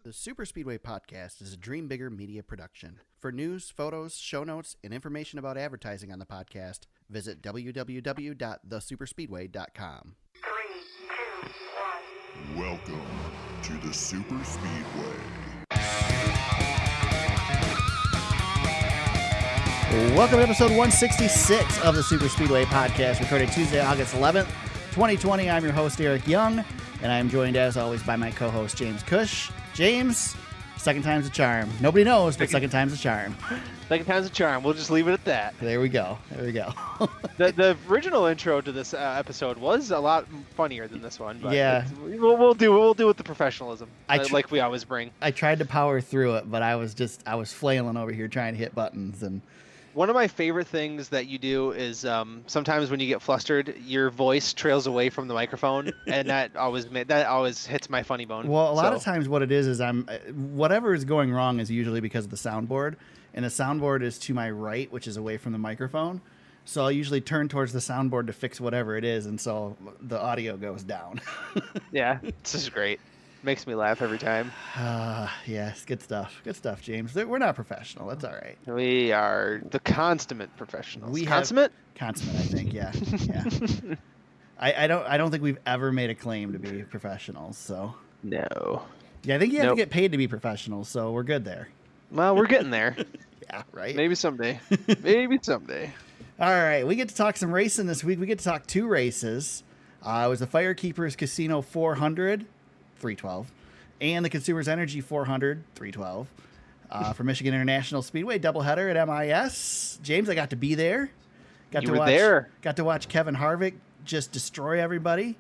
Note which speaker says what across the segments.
Speaker 1: The Super Speedway Podcast is a Dream Bigger media production. For news, photos, show notes, and information about advertising on the podcast, visit www.thesuperspeedway.com.
Speaker 2: 3, 2, 1.
Speaker 3: Welcome to the Super Speedway.
Speaker 1: Welcome to episode 166 of the Super Speedway Podcast, recorded Tuesday, August 11th, 2020. I'm your host, Eric Young, and I'm joined, as always, by my co-host, James Cush. James, second time's a charm. Nobody knows, but second time's a charm.
Speaker 4: Second time's a charm. We'll just leave it at that.
Speaker 1: There we go. There we go.
Speaker 4: The original intro to this episode was a lot funnier than this one. But
Speaker 1: Yeah.
Speaker 4: we'll do it with the professionalism like we always bring.
Speaker 1: I tried to power through it, but I was flailing over here trying to hit buttons. And
Speaker 4: One of my favorite things that you do is sometimes when you get flustered, your voice trails away from the microphone, and that always hits my funny bone.
Speaker 1: well, a lot of times what it is whatever is going wrong is usually because of the soundboard, and the soundboard is to my right, which is away from the microphone. So I'll usually turn towards the soundboard to fix whatever it is, and so the audio goes down.
Speaker 4: Yeah, this is great. Makes me laugh every time.
Speaker 1: Yes, good stuff. Good stuff, James. We're not professional. That's all right.
Speaker 4: We are the consummate professionals.
Speaker 1: Consummate, I think. Yeah, yeah. I don't think we've ever made a claim to be professionals. So
Speaker 4: No.
Speaker 1: yeah, I think you have to get paid to be professionals. So we're good there.
Speaker 4: Well, we're getting there.
Speaker 1: Yeah, right.
Speaker 4: Maybe someday. Maybe someday.
Speaker 1: All right, we get to talk some racing this week. We get to talk two races. It was the Firekeepers Casino 400, 312, and the Consumers Energy 400, 312, for Michigan International Speedway doubleheader at MIS. James, I got to be there.
Speaker 4: You were there.
Speaker 1: Got to watch Kevin Harvick just destroy everybody,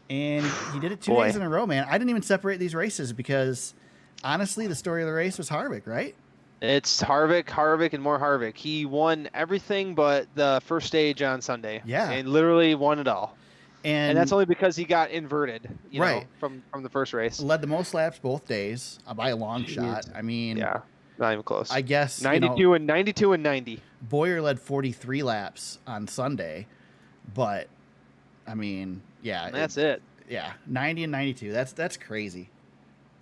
Speaker 1: and he did it two days in a row, man. I didn't even separate these races because, honestly, the story of the race was Harvick, right?
Speaker 4: It's Harvick, and more Harvick. He won everything but the first stage on Sunday.
Speaker 1: Yeah.
Speaker 4: And literally won it all. And that's only because he got inverted, you know, from the first race.
Speaker 1: Led the most laps both days by a long shot. I mean,
Speaker 4: yeah, not even close.
Speaker 1: I guess
Speaker 4: 92 and 90.
Speaker 1: Boyer led 43 laps on Sunday, but I mean, yeah,
Speaker 4: And that's it.
Speaker 1: Yeah, 90 and 92. That's crazy.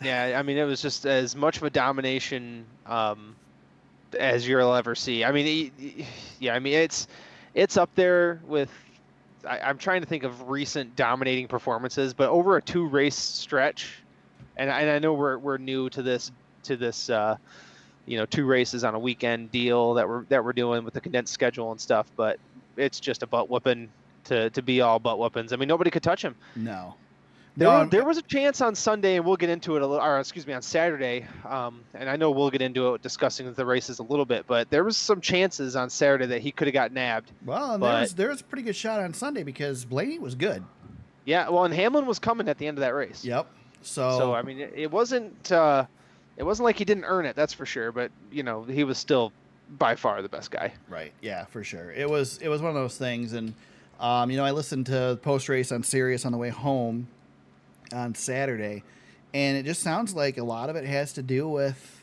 Speaker 4: Yeah, I mean, it was just as much of a domination as you'll ever see. I mean, it's up there with. I'm trying to think of recent dominating performances, but over a 2-race stretch, and I know we're new to this 2 races on a weekend deal that we're doing with the condensed schedule and stuff, but it's just a butt whooping to be all butt whoopings. I mean, nobody could touch him.
Speaker 1: No.
Speaker 4: There was a chance on Sunday, and we'll get into it on Saturday. And I know we'll get into it discussing the races a little bit, but there was some chances on Saturday that he could have got nabbed.
Speaker 1: Well, and there was a pretty good shot on Sunday because Blaney was good.
Speaker 4: Yeah, well, and Hamlin was coming at the end of that race.
Speaker 1: Yep.
Speaker 4: So I mean, it wasn't like he didn't earn it, that's for sure. But you know, he was still by far the best guy.
Speaker 1: Right. Yeah, for sure. It was one of those things, and I listened to post race on Sirius on the way home on Saturday, and it just sounds like a lot of it has to do with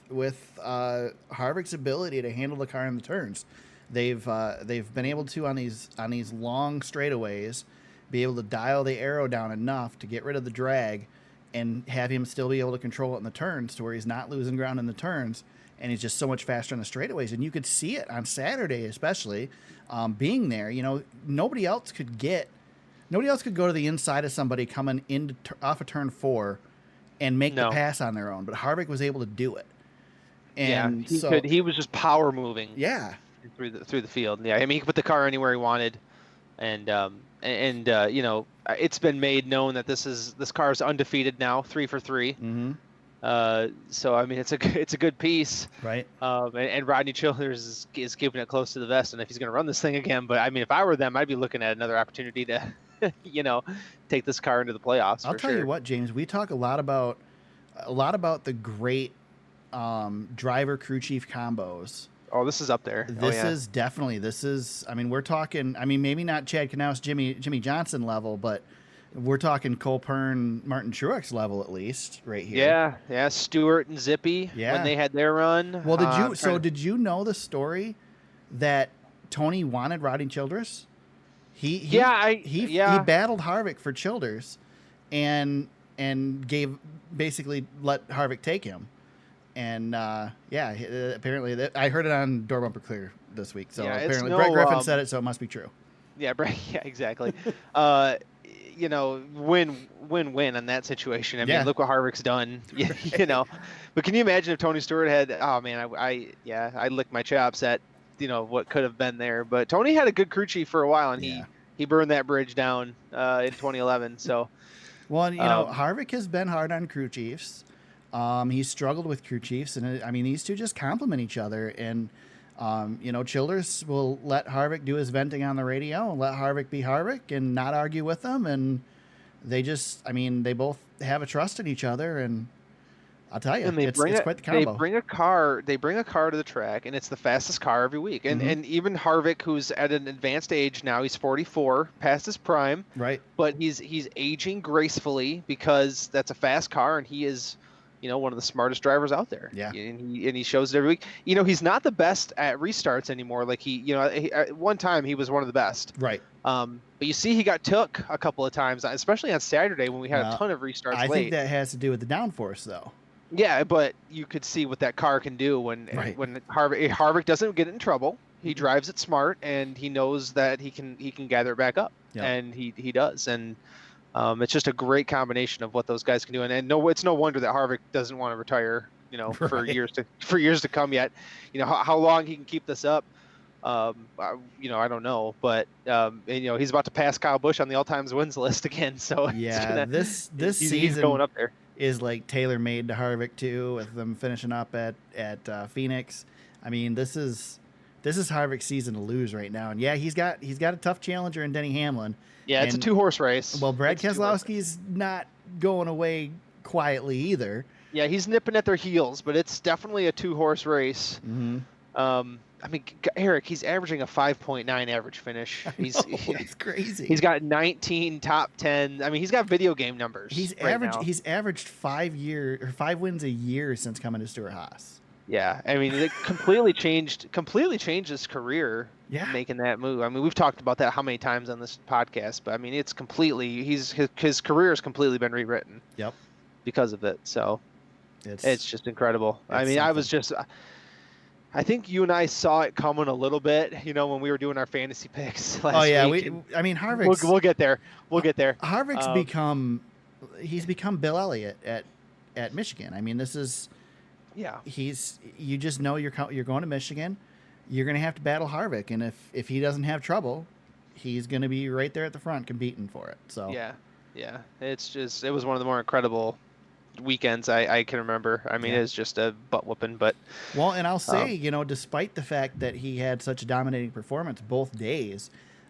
Speaker 1: Harvick's ability to handle the car in the turns. They've been able to on these long straightaways be able to dial the aero down enough to get rid of the drag and have him still be able to control it in the turns to where he's not losing ground in the turns, and he's just so much faster on the straightaways. And you could see it on Saturday, especially being there. You know, nobody else could go to the inside of somebody coming off of turn 4 and make the pass on their own. But Harvick was able to do it. And
Speaker 4: he was just power moving.
Speaker 1: Yeah.
Speaker 4: Through the field. Yeah, I mean, he could put the car anywhere he wanted, and it's been made known that this car is undefeated now, 3 for 3.
Speaker 1: Mm-hmm.
Speaker 4: So I mean, it's a good piece.
Speaker 1: Right.
Speaker 4: And Rodney Childers is keeping it close to the vest, and if he's going to run this thing again, but I mean, if I were them, I'd be looking at another opportunity to. Take this car into the playoffs.
Speaker 1: I'll tell you what, James, we talk a lot about the great driver crew chief combos.
Speaker 4: Oh, this is up there.
Speaker 1: This is, I mean, we're talking, I mean, maybe not Chad Knaus, Jimmy Johnson level, but we're talking Cole Pern, Martin Truex level at least right here.
Speaker 4: Yeah. Stewart and Zippy when they had their run.
Speaker 1: Well, did you know the story that Tony wanted Rodney Childress? He battled Harvick for Childers, and and basically let Harvick take him. And apparently I heard it on Door Bumper Clear this week. So apparently Brett Griffin said it, so it must be true.
Speaker 4: Yeah, yeah, exactly. Win-win on that situation. I mean, look what Harvick's done. But can you imagine if Tony Stewart had? Oh man, I licked my chops at what could have been there. But Tony had a good crew chief for a while, and he burned that bridge down in 2011. So,
Speaker 1: well, Harvick has been hard on crew chiefs. He's struggled with crew chiefs, and I mean these two just complement each other. And Childers will let Harvick do his venting on the radio and let Harvick be Harvick and not argue with them. And they both have a trust in each other. And I'll tell you, it's quite the combo.
Speaker 4: They bring a car to the track, and it's the fastest car every week. And and even Harvick, who's at an advanced age now, he's 44, past his prime.
Speaker 1: Right.
Speaker 4: But he's aging gracefully because that's a fast car, and he is one of the smartest drivers out there.
Speaker 1: Yeah.
Speaker 4: And he shows it every week. He's not the best at restarts anymore. Like at one time he was one of the best.
Speaker 1: Right.
Speaker 4: But you see he got took a couple of times, especially on Saturday when we had a ton of restarts late.
Speaker 1: I think that has to do with the downforce though.
Speaker 4: Yeah, but you could see what that car can do when Harvick doesn't get in trouble. He drives it smart, and he knows that he can gather it back up. Yep. And he does. And it's just a great combination of what those guys can do, and it's no wonder that Harvick doesn't want to retire, for years to come yet. How long he can keep this up, I don't know, but he's about to pass Kyle Busch on the all-time wins list again. So
Speaker 1: this season
Speaker 4: he's going up there
Speaker 1: is like tailor-made to Harvick too, with them finishing up at Phoenix. I mean, this is Harvick's season to lose right now, and he's got a tough challenger in Denny Hamlin.
Speaker 4: Yeah, it's a 2-horse race.
Speaker 1: Well, Brad Keselowski's not going away quietly either.
Speaker 4: Yeah, he's nipping at their heels, but it's definitely a 2-horse race.
Speaker 1: Mm-hmm.
Speaker 4: Eric, he's averaging a 5.9 average finish.
Speaker 1: It's crazy.
Speaker 4: He's got 19 top 10. I mean, he's got video game numbers.
Speaker 1: He's averaged 5 wins a year since coming to Stewart-Haas. Yeah,
Speaker 4: I mean, it completely changed his career.
Speaker 1: Yeah.
Speaker 4: Making that move. I mean, we've talked about that how many times on this podcast, but I mean, it's completely his career has completely been rewritten.
Speaker 1: Yep.
Speaker 4: Because of it, so it's just incredible. I mean, I think you and I saw it coming a little bit, when we were doing our fantasy picks last week.
Speaker 1: Harvick's.
Speaker 4: We'll get there.
Speaker 1: Harvick's become Bill Elliott at Michigan. I mean, this is.
Speaker 4: Yeah.
Speaker 1: You just know you're going to Michigan. You're going to have to battle Harvick, and if he doesn't have trouble, he's going to be right there at the front competing for it. So
Speaker 4: yeah, it was one of the more incredible weekends I can remember. I mean, it's just a butt whooping, but
Speaker 1: and I'll say, despite the fact that he had such a dominating performance both days,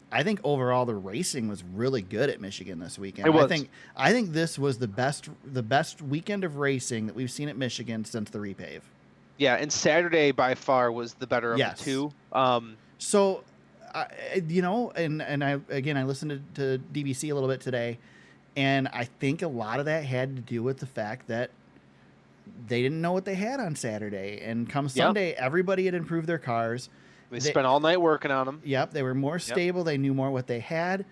Speaker 1: I think overall the racing was really good at Michigan this weekend.
Speaker 4: It was.
Speaker 1: I think this was the best weekend of racing that we've seen at Michigan since the repave.
Speaker 4: Yeah, and Saturday by far was the better of the two.
Speaker 1: So, and I listened to DBC a little bit today, and I think a lot of that had to do with the fact that they didn't know what they had on Saturday, and come Sunday, everybody had improved their cars.
Speaker 4: They spent all night working on them.
Speaker 1: Yep, they were more stable. They knew more what they had,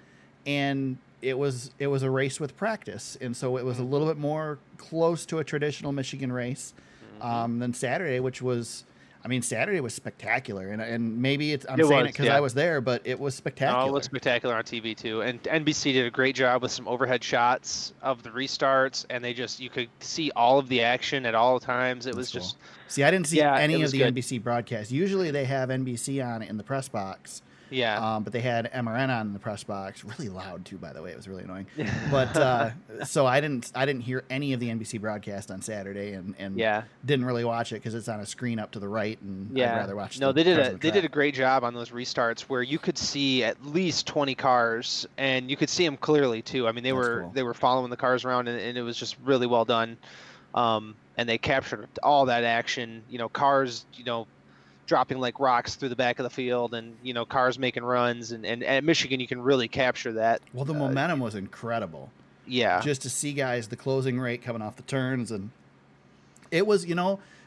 Speaker 1: and it was a race with practice, and so it was a little bit more close to a traditional Michigan race than Saturday, which was, Saturday was spectacular, and maybe I'm saying it because I was there, but it was spectacular.
Speaker 4: Oh, it looked spectacular on TV too, and NBC did a great job with some overhead shots of the restarts, and you could see all of the action at all times. It was just.
Speaker 1: See, I didn't see any of the NBC broadcasts. Usually they have NBC on in the press box.
Speaker 4: Yeah.
Speaker 1: But they had MRN on in the press box, really loud too, by the way. It was really annoying. But so I didn't hear any of the NBC broadcast on Saturday, and didn't really watch it because it's on a screen up to the right, and I'd rather watch.
Speaker 4: No, they did a great job on those restarts where you could see at least 20 cars, and you could see them clearly too. I mean, they were following the cars around, and it was just really well done. And they captured all that action. Cars, dropping like rocks through the back of the field, and cars making runs, and at Michigan you can really capture that.
Speaker 1: Well, the momentum was incredible.
Speaker 4: Yeah,
Speaker 1: just to see guys, the closing rate coming off the turns, and it was,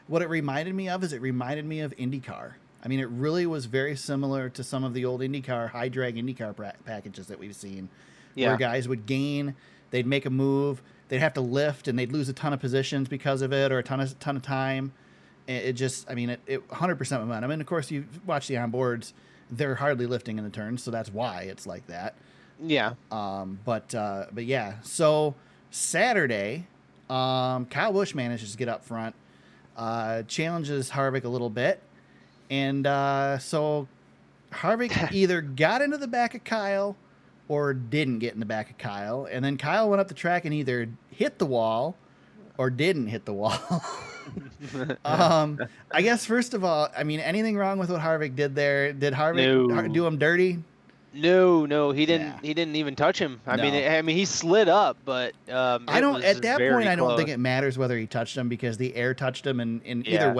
Speaker 1: what it reminded me of IndyCar. I mean, it really was very similar to some of the old IndyCar, high drag IndyCar packages that we've seen, where guys would gain, they'd make a move, they'd have to lift and they'd lose a ton of positions because of it, or a ton of time. It just, I mean, it 100% momentum. And of course, you watch the onboards; they're hardly lifting in the turns, so that's why it's like that.
Speaker 4: Yeah.
Speaker 1: But yeah. So Saturday, Kyle Busch manages to get up front, challenges Harvick a little bit, and so Harvick either got into the back of Kyle or didn't get in the back of Kyle, and then Kyle went up the track and either hit the wall or didn't hit the wall. I guess first of all, I mean, anything wrong with what Harvick did there? Did Harvick do him dirty?
Speaker 4: No, he didn't.
Speaker 1: Yeah.
Speaker 4: He didn't even touch him. I
Speaker 1: No.
Speaker 4: mean, he slid up, but
Speaker 1: I don't. At that point, I don't
Speaker 4: close.
Speaker 1: think it matters whether he touched him because the air touched him, and
Speaker 4: Yeah.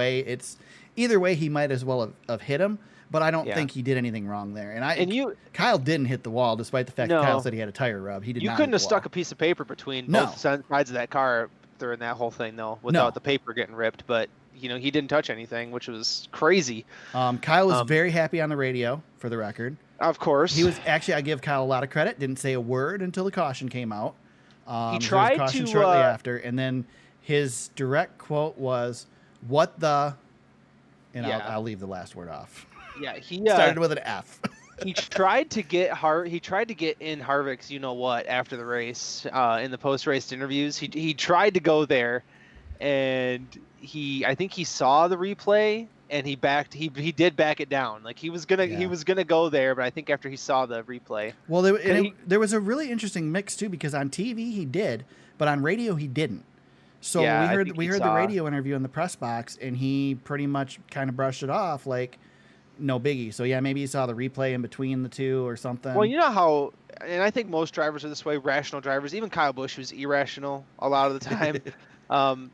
Speaker 1: either way he might as well have hit him. But I don't
Speaker 4: Yeah.
Speaker 1: think he did anything wrong there. Kyle didn't hit the wall, despite the fact that
Speaker 4: No.
Speaker 1: Kyle said he had a tire rub. He did.
Speaker 4: You
Speaker 1: not
Speaker 4: couldn't
Speaker 1: hit
Speaker 4: have
Speaker 1: the
Speaker 4: stuck
Speaker 1: wall.
Speaker 4: a piece of paper between
Speaker 1: No.
Speaker 4: both sides of that car during that whole thing, though, without the paper getting ripped. But he didn't touch anything, which was crazy.
Speaker 1: Kyle was very happy on the radio, for the record.
Speaker 4: Of course,
Speaker 1: He was actually. I give Kyle a lot of credit. Didn't say a word until the caution came out.
Speaker 4: He
Speaker 1: there was
Speaker 4: tried
Speaker 1: caution
Speaker 4: to,
Speaker 1: shortly after, and then his direct quote was, "What the?" And
Speaker 4: Yeah.
Speaker 1: I'll leave the last word off.
Speaker 4: Yeah, he
Speaker 1: Started with an F.
Speaker 4: he tried to get in Harvick's what after the race in the post race interviews. He tried to go there, and I think he saw the replay and he did back it down. Like he was gonna go there, but I think after he saw the replay.
Speaker 1: Well, there was a really interesting mix too, because on TV he did, but on radio he didn't. So
Speaker 4: Yeah,
Speaker 1: we heard the radio interview in the press box, and he pretty much kind of brushed it off like no biggie. So yeah, maybe he saw the replay in between the two or something.
Speaker 4: Well, you know how, and I think most drivers are this way, rational drivers, even Kyle Busch, who's irrational a lot of the time.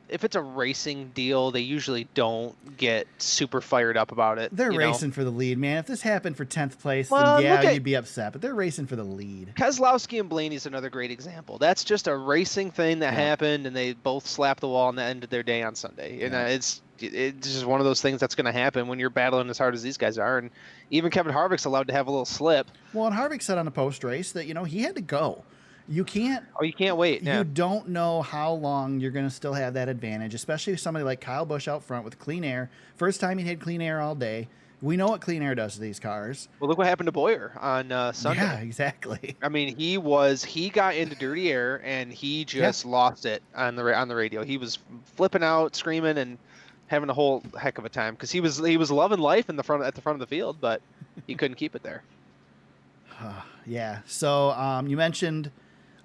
Speaker 4: If it's a racing deal, they usually don't get super fired up about it.
Speaker 1: They're racing for the lead, man. If this happened for 10th place,
Speaker 4: Well,
Speaker 1: then yeah,
Speaker 4: look at-
Speaker 1: you'd be upset. But they're racing for the lead.
Speaker 4: Keselowski and Blaney's another great example. That's just a racing thing that
Speaker 1: Yeah.
Speaker 4: happened, and they both slapped the wall and that ended their day on Sunday. And
Speaker 1: Yeah.
Speaker 4: it's just one of those things that's going to happen when you're battling as hard as these guys are. And even Kevin Harvick's allowed to have a little slip.
Speaker 1: Well, and Harvick said on the post race that he had to go. You can't.
Speaker 4: Oh, you can't wait. Yeah.
Speaker 1: You don't know how long you're going to still have that advantage, especially with somebody like Kyle Busch out front with clean air. First time he had clean air all day. We know what clean air does to these cars.
Speaker 4: Well, look what happened to Boyer on Sunday.
Speaker 1: Yeah, exactly.
Speaker 4: I mean, he got into dirty air and he just lost it on the radio. He was flipping out, screaming, and having a whole heck of a time because he was loving life at the front of the field, but he couldn't keep it there.
Speaker 1: Yeah. So you mentioned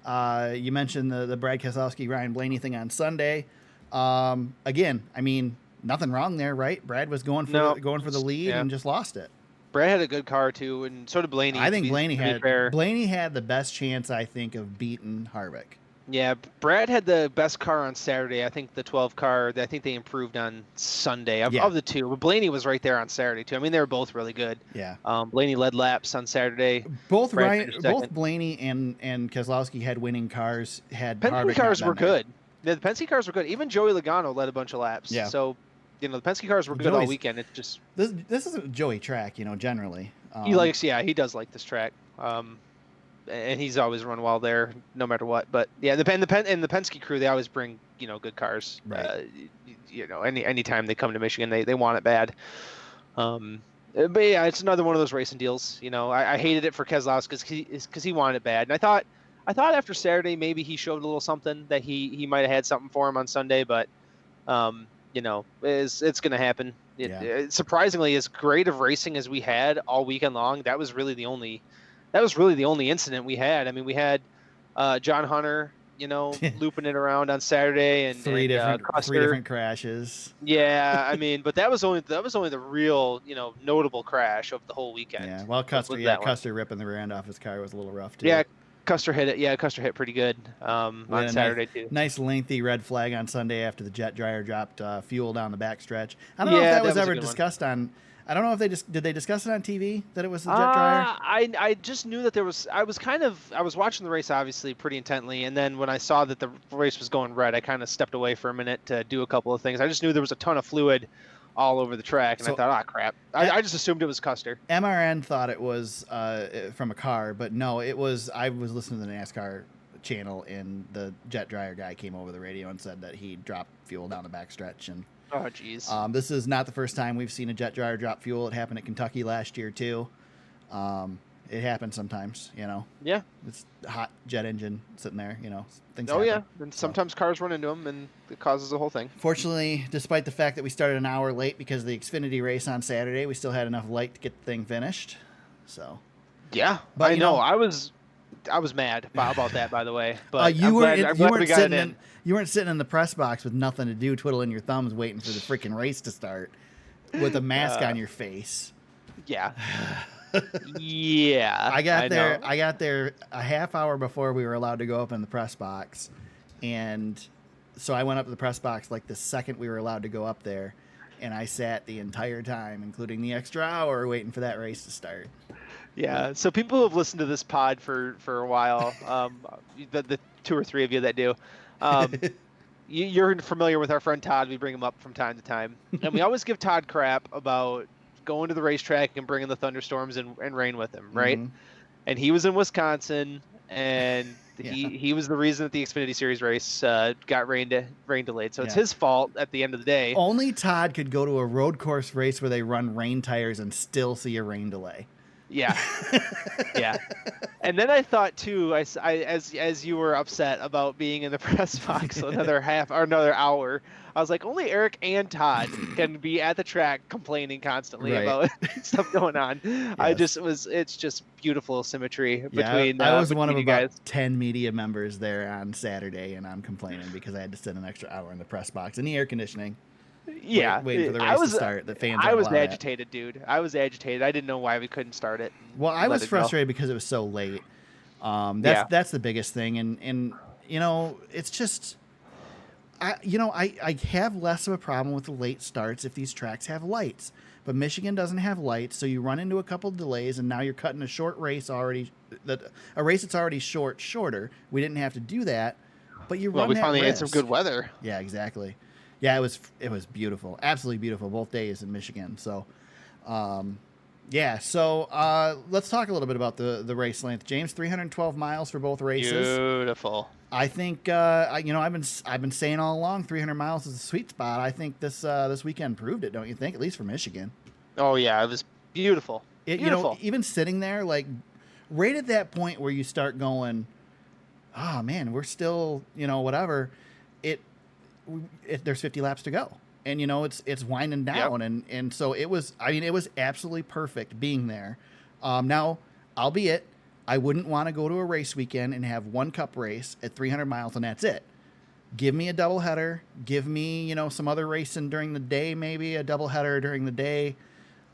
Speaker 1: the Brad Keselowski, Ryan Blaney thing on Sunday. Again, I mean, nothing wrong there, right? Brad was going for the lead and just lost it.
Speaker 4: Brad had a good car too, and so did Blaney.
Speaker 1: I think Blaney
Speaker 4: fair.
Speaker 1: had the best chance, I think, of beating Harvick.
Speaker 4: Yeah, Brad had the best car on Saturday. I think the 12 car. I think they improved on Sunday of the two. But Blaney was right there on Saturday too. I mean, they were both really good.
Speaker 1: Yeah.
Speaker 4: Blaney led laps on Saturday.
Speaker 1: Both Blaney and Keselowski had winning cars.
Speaker 4: Penske cars were good. Yeah, the Penske cars were good. Even Joey Logano led a bunch of laps.
Speaker 1: Yeah.
Speaker 4: So, the Penske cars were good all weekend. It's just
Speaker 1: this is a Joey track, generally.
Speaker 4: He does like this track. And he's always run well there, no matter what. But yeah, the Penske crew, they always bring good cars.
Speaker 1: Right.
Speaker 4: Anytime they come to Michigan, they want it bad. But yeah, it's another one of those racing deals. I hated it for Keselowski because he wanted it bad, and I thought after Saturday maybe he showed a little something that he might have had something for him on Sunday, but it's going to happen. Surprisingly, as great of racing as we had all weekend long, that was really the only incident we had. I mean, we had John Hunter, looping it around on Saturday, and
Speaker 1: three different crashes.
Speaker 4: Yeah, I mean, but that was only the real notable crash of the whole weekend.
Speaker 1: Yeah, well, Custer ripping the rear end off his car was a little rough too.
Speaker 4: Yeah, Custer hit it. Yeah, Custer hit pretty good on Saturday too.
Speaker 1: Nice lengthy red flag on Sunday after the jet dryer dropped fuel down the backstretch. I don't know if that was ever discussed on. I don't know if did they discuss it on TV that it was the jet dryer?
Speaker 4: I just knew that there was. I was watching the race obviously pretty intently, and then when I saw that the race was going red, I kind of stepped away for a minute to do a couple of things. I just knew there was a ton of fluid all over the track, and I thought, crap. I just assumed it was Custer.
Speaker 1: MRN thought it was from a car, but no, it was. I was listening to the NASCAR channel, and the jet dryer guy came over the radio and said that he dropped fuel down the backstretch. And
Speaker 4: Oh, jeez.
Speaker 1: this is not the first time we've seen a jet dryer drop fuel. It happened at Kentucky last year too. It happens sometimes, you know.
Speaker 4: Yeah.
Speaker 1: It's a hot jet engine sitting there, you know. Things
Speaker 4: Oh,
Speaker 1: happen.
Speaker 4: yeah. And sometimes cars run into them, and it causes the whole thing.
Speaker 1: Fortunately, despite the fact that we started an hour late because of the Xfinity race on Saturday, we still had enough light to get the thing finished. So,
Speaker 4: Yeah,
Speaker 1: But,
Speaker 4: I
Speaker 1: you
Speaker 4: know.
Speaker 1: know-
Speaker 4: I was about that, by the way. But
Speaker 1: you
Speaker 4: I'm
Speaker 1: weren't
Speaker 4: glad, I'm glad we got it in.
Speaker 1: you weren't sitting in the press box with nothing to do, twiddling your thumbs, waiting for the freaking race to start, with a mask on your face.
Speaker 4: Yeah. Yeah.
Speaker 1: I got there.
Speaker 4: know.
Speaker 1: I got there a half hour before we were allowed to go up in the press box, and so I went up to the press box like the second we were allowed to go up there, and I sat the entire time, including the extra hour, waiting for that race to start.
Speaker 4: Yeah. So people who have listened to this pod for a while, the 2 or 3 of you that do, you're familiar with our friend Todd. We bring him up from time to time, and we always give Todd crap about going to the racetrack and bringing the thunderstorms and rain with him, right?
Speaker 1: Mhm.
Speaker 4: And he was in Wisconsin, and
Speaker 1: Yeah.
Speaker 4: he was the reason that the Xfinity Series race got rain delayed. So it's
Speaker 1: Yeah.
Speaker 4: his fault at the end of the day.
Speaker 1: Only Todd could go to a road course race where they run rain tires and still see a rain delay.
Speaker 4: Yeah, yeah. And then I thought too, as you were upset about being in the press box another half or another hour, I was like, only Eric and Todd can be at the track complaining constantly
Speaker 1: Right.
Speaker 4: about stuff going on.
Speaker 1: Yes.
Speaker 4: It's just beautiful symmetry
Speaker 1: Yeah,
Speaker 4: between.
Speaker 1: I was one of
Speaker 4: between you
Speaker 1: about
Speaker 4: guys.
Speaker 1: 10 media members there on Saturday, and I'm complaining because I had to sit an extra hour in the press box in the air conditioning.
Speaker 4: Yeah,
Speaker 1: waiting for the
Speaker 4: I
Speaker 1: race
Speaker 4: was,
Speaker 1: to start. The fans
Speaker 4: I
Speaker 1: aren't
Speaker 4: was
Speaker 1: allowed at.
Speaker 4: agitated, dude. I was agitated. I didn't know why we couldn't start it.
Speaker 1: Well, I
Speaker 4: Let
Speaker 1: was
Speaker 4: it go.
Speaker 1: frustrated because it was so late.
Speaker 4: Yeah.
Speaker 1: That's the biggest thing, and you know, it's just, I have less of a problem with the late starts if these tracks have lights, but Michigan doesn't have lights, so you run into a couple delays, and now you're cutting a short race already, a race that's already shorter. We didn't have to do that, but you
Speaker 4: Well,
Speaker 1: run
Speaker 4: we
Speaker 1: that
Speaker 4: finally had some
Speaker 1: risk.
Speaker 4: good weather.
Speaker 1: Yeah, exactly. Yeah, it was beautiful, absolutely beautiful both days in Michigan. So, yeah. So let's talk a little bit about the race length. James, 312 miles for both races.
Speaker 4: Beautiful.
Speaker 1: I think I've been saying all along 300 miles is a sweet spot. I think this weekend proved it, don't you think? At least for Michigan.
Speaker 4: Oh yeah, it was beautiful. Beautiful.
Speaker 1: Even sitting there, like right at that point where you start going, oh man, we're still, whatever. There's 50 laps to go, and it's winding down, and so it was absolutely perfect being there. Now, albeit, I wouldn't want to go to a race weekend and have one cup race at 300 miles and that's it. Give me a doubleheader. Give me, some other racing during the day, maybe a doubleheader during the day.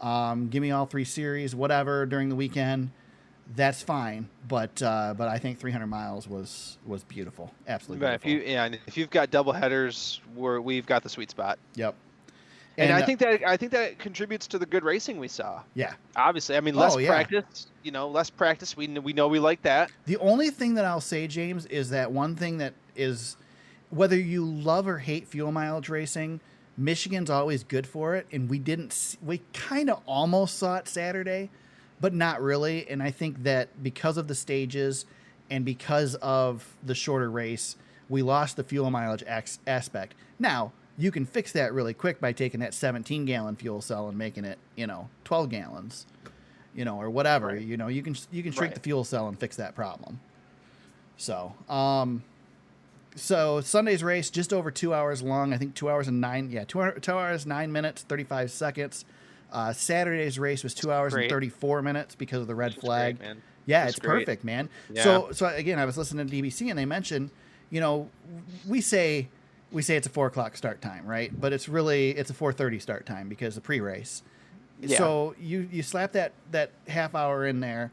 Speaker 1: Give me all 3 series, whatever, during the weekend. That's fine. But I think 300 miles was beautiful. Absolutely
Speaker 4: But
Speaker 1: beautiful.
Speaker 4: if you've got double headers, we've got the sweet spot.
Speaker 1: Yep.
Speaker 4: And I think that contributes to the good racing we saw.
Speaker 1: Yeah.
Speaker 4: Obviously, I mean, less
Speaker 1: yeah.
Speaker 4: practice. Less practice. We know we like that.
Speaker 1: The only thing that I'll say, James, is that one thing that is, whether you love or hate fuel mileage racing, Michigan's always good for it, and we kind of almost saw it Saturday, but not really. And I think that because of the stages and because of the shorter race, we lost the fuel mileage aspect. Now, you can fix that really quick by taking that 17-gallon fuel cell and making it, 12 gallons, or whatever.
Speaker 4: Right.
Speaker 1: You can shrink
Speaker 4: Right.
Speaker 1: the fuel cell and fix that problem. So, so Sunday's race just over 2 hours long. I think 2 hours and 2 hours 9 minutes 35 seconds. Saturday's race was 2 hours and
Speaker 4: Great.
Speaker 1: 34 minutes because of the red
Speaker 4: It's
Speaker 1: flag.
Speaker 4: great, man.
Speaker 1: Yeah,
Speaker 4: It's
Speaker 1: it's
Speaker 4: great.
Speaker 1: perfect, man.
Speaker 4: Yeah.
Speaker 1: So again, I was listening to DBC and they mentioned, we say it's a 4 o'clock start time, right? But it's a 4:30 start time because of pre-race.
Speaker 4: Yeah.
Speaker 1: So you slap that half hour in there,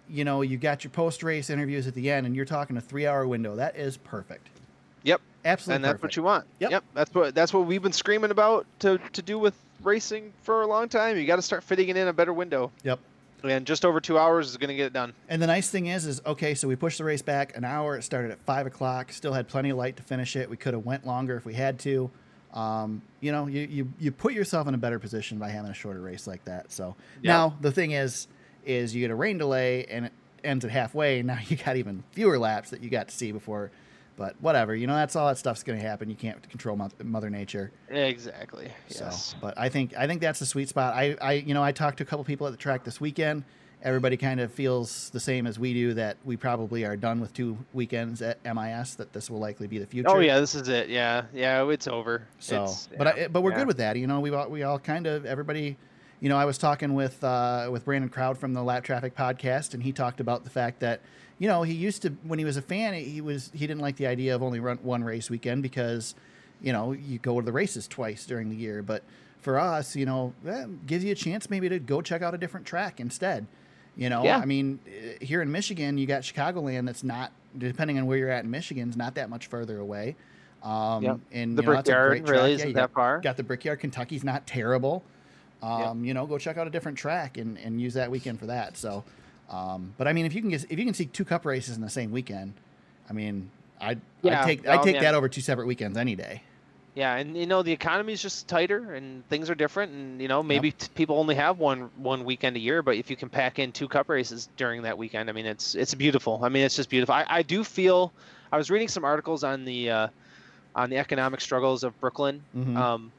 Speaker 1: you got your post-race interviews at the end, and you're talking a 3-hour window. That is perfect.
Speaker 4: Yep.
Speaker 1: Absolutely
Speaker 4: And that's
Speaker 1: perfect.
Speaker 4: what you want.
Speaker 1: Yep.
Speaker 4: That's what we've been screaming about to do with racing for a long time. You got to start fitting it in a better window.
Speaker 1: Yep.
Speaker 4: And just over 2 hours is going to get it done.
Speaker 1: And the nice thing is okay, so we pushed the race back an hour. It started at 5 o'clock. Still had plenty of light to finish it. We could have went longer if we had to. You put yourself in a better position by having a shorter race like that. So
Speaker 4: Yeah.
Speaker 1: now the thing is you get a rain delay, and ends at halfway, and now you got even fewer laps that you got to see before. But whatever, that's all that stuff's going to happen. You can't control Mother Nature.
Speaker 4: Exactly.
Speaker 1: So,
Speaker 4: Yes.
Speaker 1: but I think that's the sweet spot. I talked to a couple people at the track this weekend. Everybody kind of feels the same as we do, that we probably are done with 2 weekends at MIS, that this will likely be the future.
Speaker 4: Oh yeah, this is it. Yeah, it's over.
Speaker 1: So, but we're good with that. We all kind of, everybody. I was talking with Brandon Crowd from the Lap Traffic podcast, and he talked about the fact that he used to, when he was a fan, he didn't like the idea of only run one race weekend because you go to the races twice during the year. But for us, that gives you a chance maybe to go check out a different track instead.
Speaker 4: Yeah.
Speaker 1: I mean, here in Michigan, you got Chicagoland that's not, depending on where you're at in Michigan, is not that much further away.
Speaker 4: Yep.
Speaker 1: And
Speaker 4: the Brickyard really isn't that far.
Speaker 1: Got the Brickyard. Kentucky's not terrible. Go check out a different track and use that weekend for that. So, but I mean, if you can see 2 Cup races in the same weekend, I mean, I'd take that over 2 separate weekends any day.
Speaker 4: Yeah, and the economy is just tighter and things are different, and maybe people only have one weekend a year, but if you can pack in 2 Cup races during that weekend, I mean, it's beautiful. I mean, it's just beautiful. I do feel, I was reading some articles on the economic struggles of Brooklyn,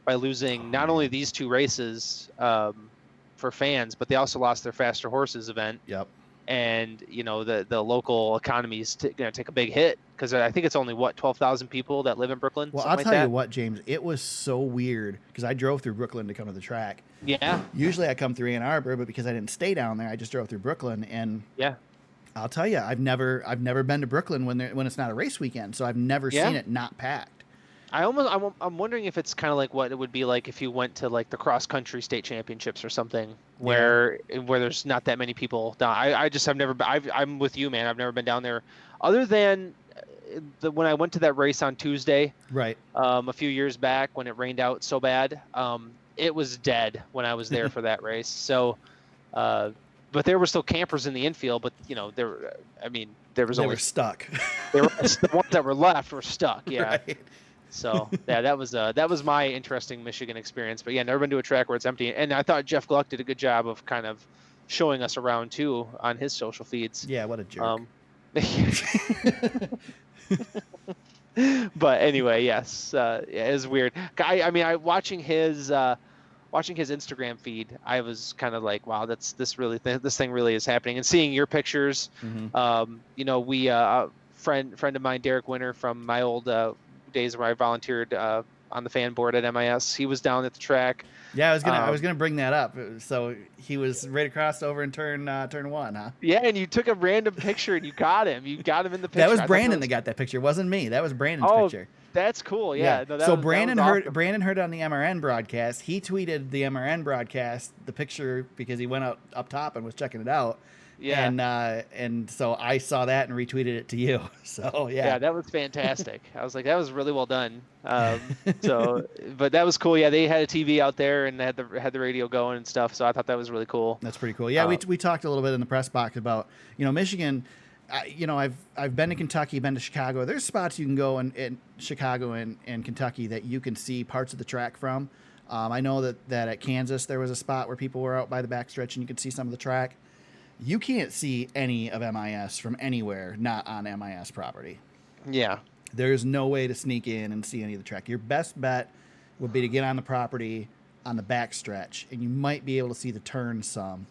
Speaker 4: by losing not only these 2 races for fans, but they also lost their Faster Horses event.
Speaker 1: Yep.
Speaker 4: And the local economies take a big hit, because I think it's only 12,000 people that live in Brooklyn.
Speaker 1: Well, I'll tell you what, James, it was so weird because I drove through Brooklyn to come to the track.
Speaker 4: Yeah.
Speaker 1: Usually I come through Ann Arbor, but because I didn't stay down there, I just drove through Brooklyn. And
Speaker 4: yeah,
Speaker 1: I'll tell you, I've never been to Brooklyn when it's not a race weekend, so I've never seen it not packed.
Speaker 4: I'm wondering if it's kind of like what it would be like if you went to like the cross country state championships or something, where there's not that many people down. I've never. I'm with you, man. I've never been down there, other than when I went to that race on Tuesday.
Speaker 1: Right.
Speaker 4: A few years back when it rained out so bad, it was dead when I was there for that race. So, but there were still campers in the infield. But there were
Speaker 1: stuck.
Speaker 4: The ones that were left were stuck. Yeah.
Speaker 1: Right.
Speaker 4: So that was my interesting Michigan experience. But yeah, never been to a track where it's empty. And I thought Jeff Gluck did a good job of kind of showing us around too on his social feeds.
Speaker 1: Yeah, what a jerk.
Speaker 4: But anyway, yes, it was weird. Watching his Instagram feed, I was kind of like, wow, this thing really is happening. And seeing your pictures, we friend of mine, Derek Winter from my old days where I volunteered on the fan board at MIS. He was down at the track.
Speaker 1: Yeah, I was gonna bring that up. So he was right across over in turn 1, huh?
Speaker 4: Yeah, and you took a random picture and you got him. You got him in the picture.
Speaker 1: That was Brandon that got that picture. It wasn't me. That was Brandon's picture.
Speaker 4: That's cool. Yeah. No,
Speaker 1: so Brandon heard on the MRN broadcast. He tweeted the MRN broadcast, the picture, because he went up top and was checking it out. Yeah. And so I saw that and retweeted it to you. So yeah.
Speaker 4: Yeah, that was fantastic. I was like, that was really well done. But that was cool. Yeah, they had a TV out there and they had the radio going and stuff. So I thought that was really cool.
Speaker 1: That's pretty cool. Yeah, we talked a little bit in the press box about Michigan. I've been to Kentucky, been to Chicago. There's spots you can go in Chicago and Kentucky that you can see parts of the track from. I know that at Kansas there was a spot where people were out by the backstretch and you could see some of the track. You can't see any of MIS from anywhere not on MIS property.
Speaker 4: Yeah.
Speaker 1: There's no way to sneak in and see any of the track. Your best bet would be to get on the property on the backstretch, and you might be able to see the turn some,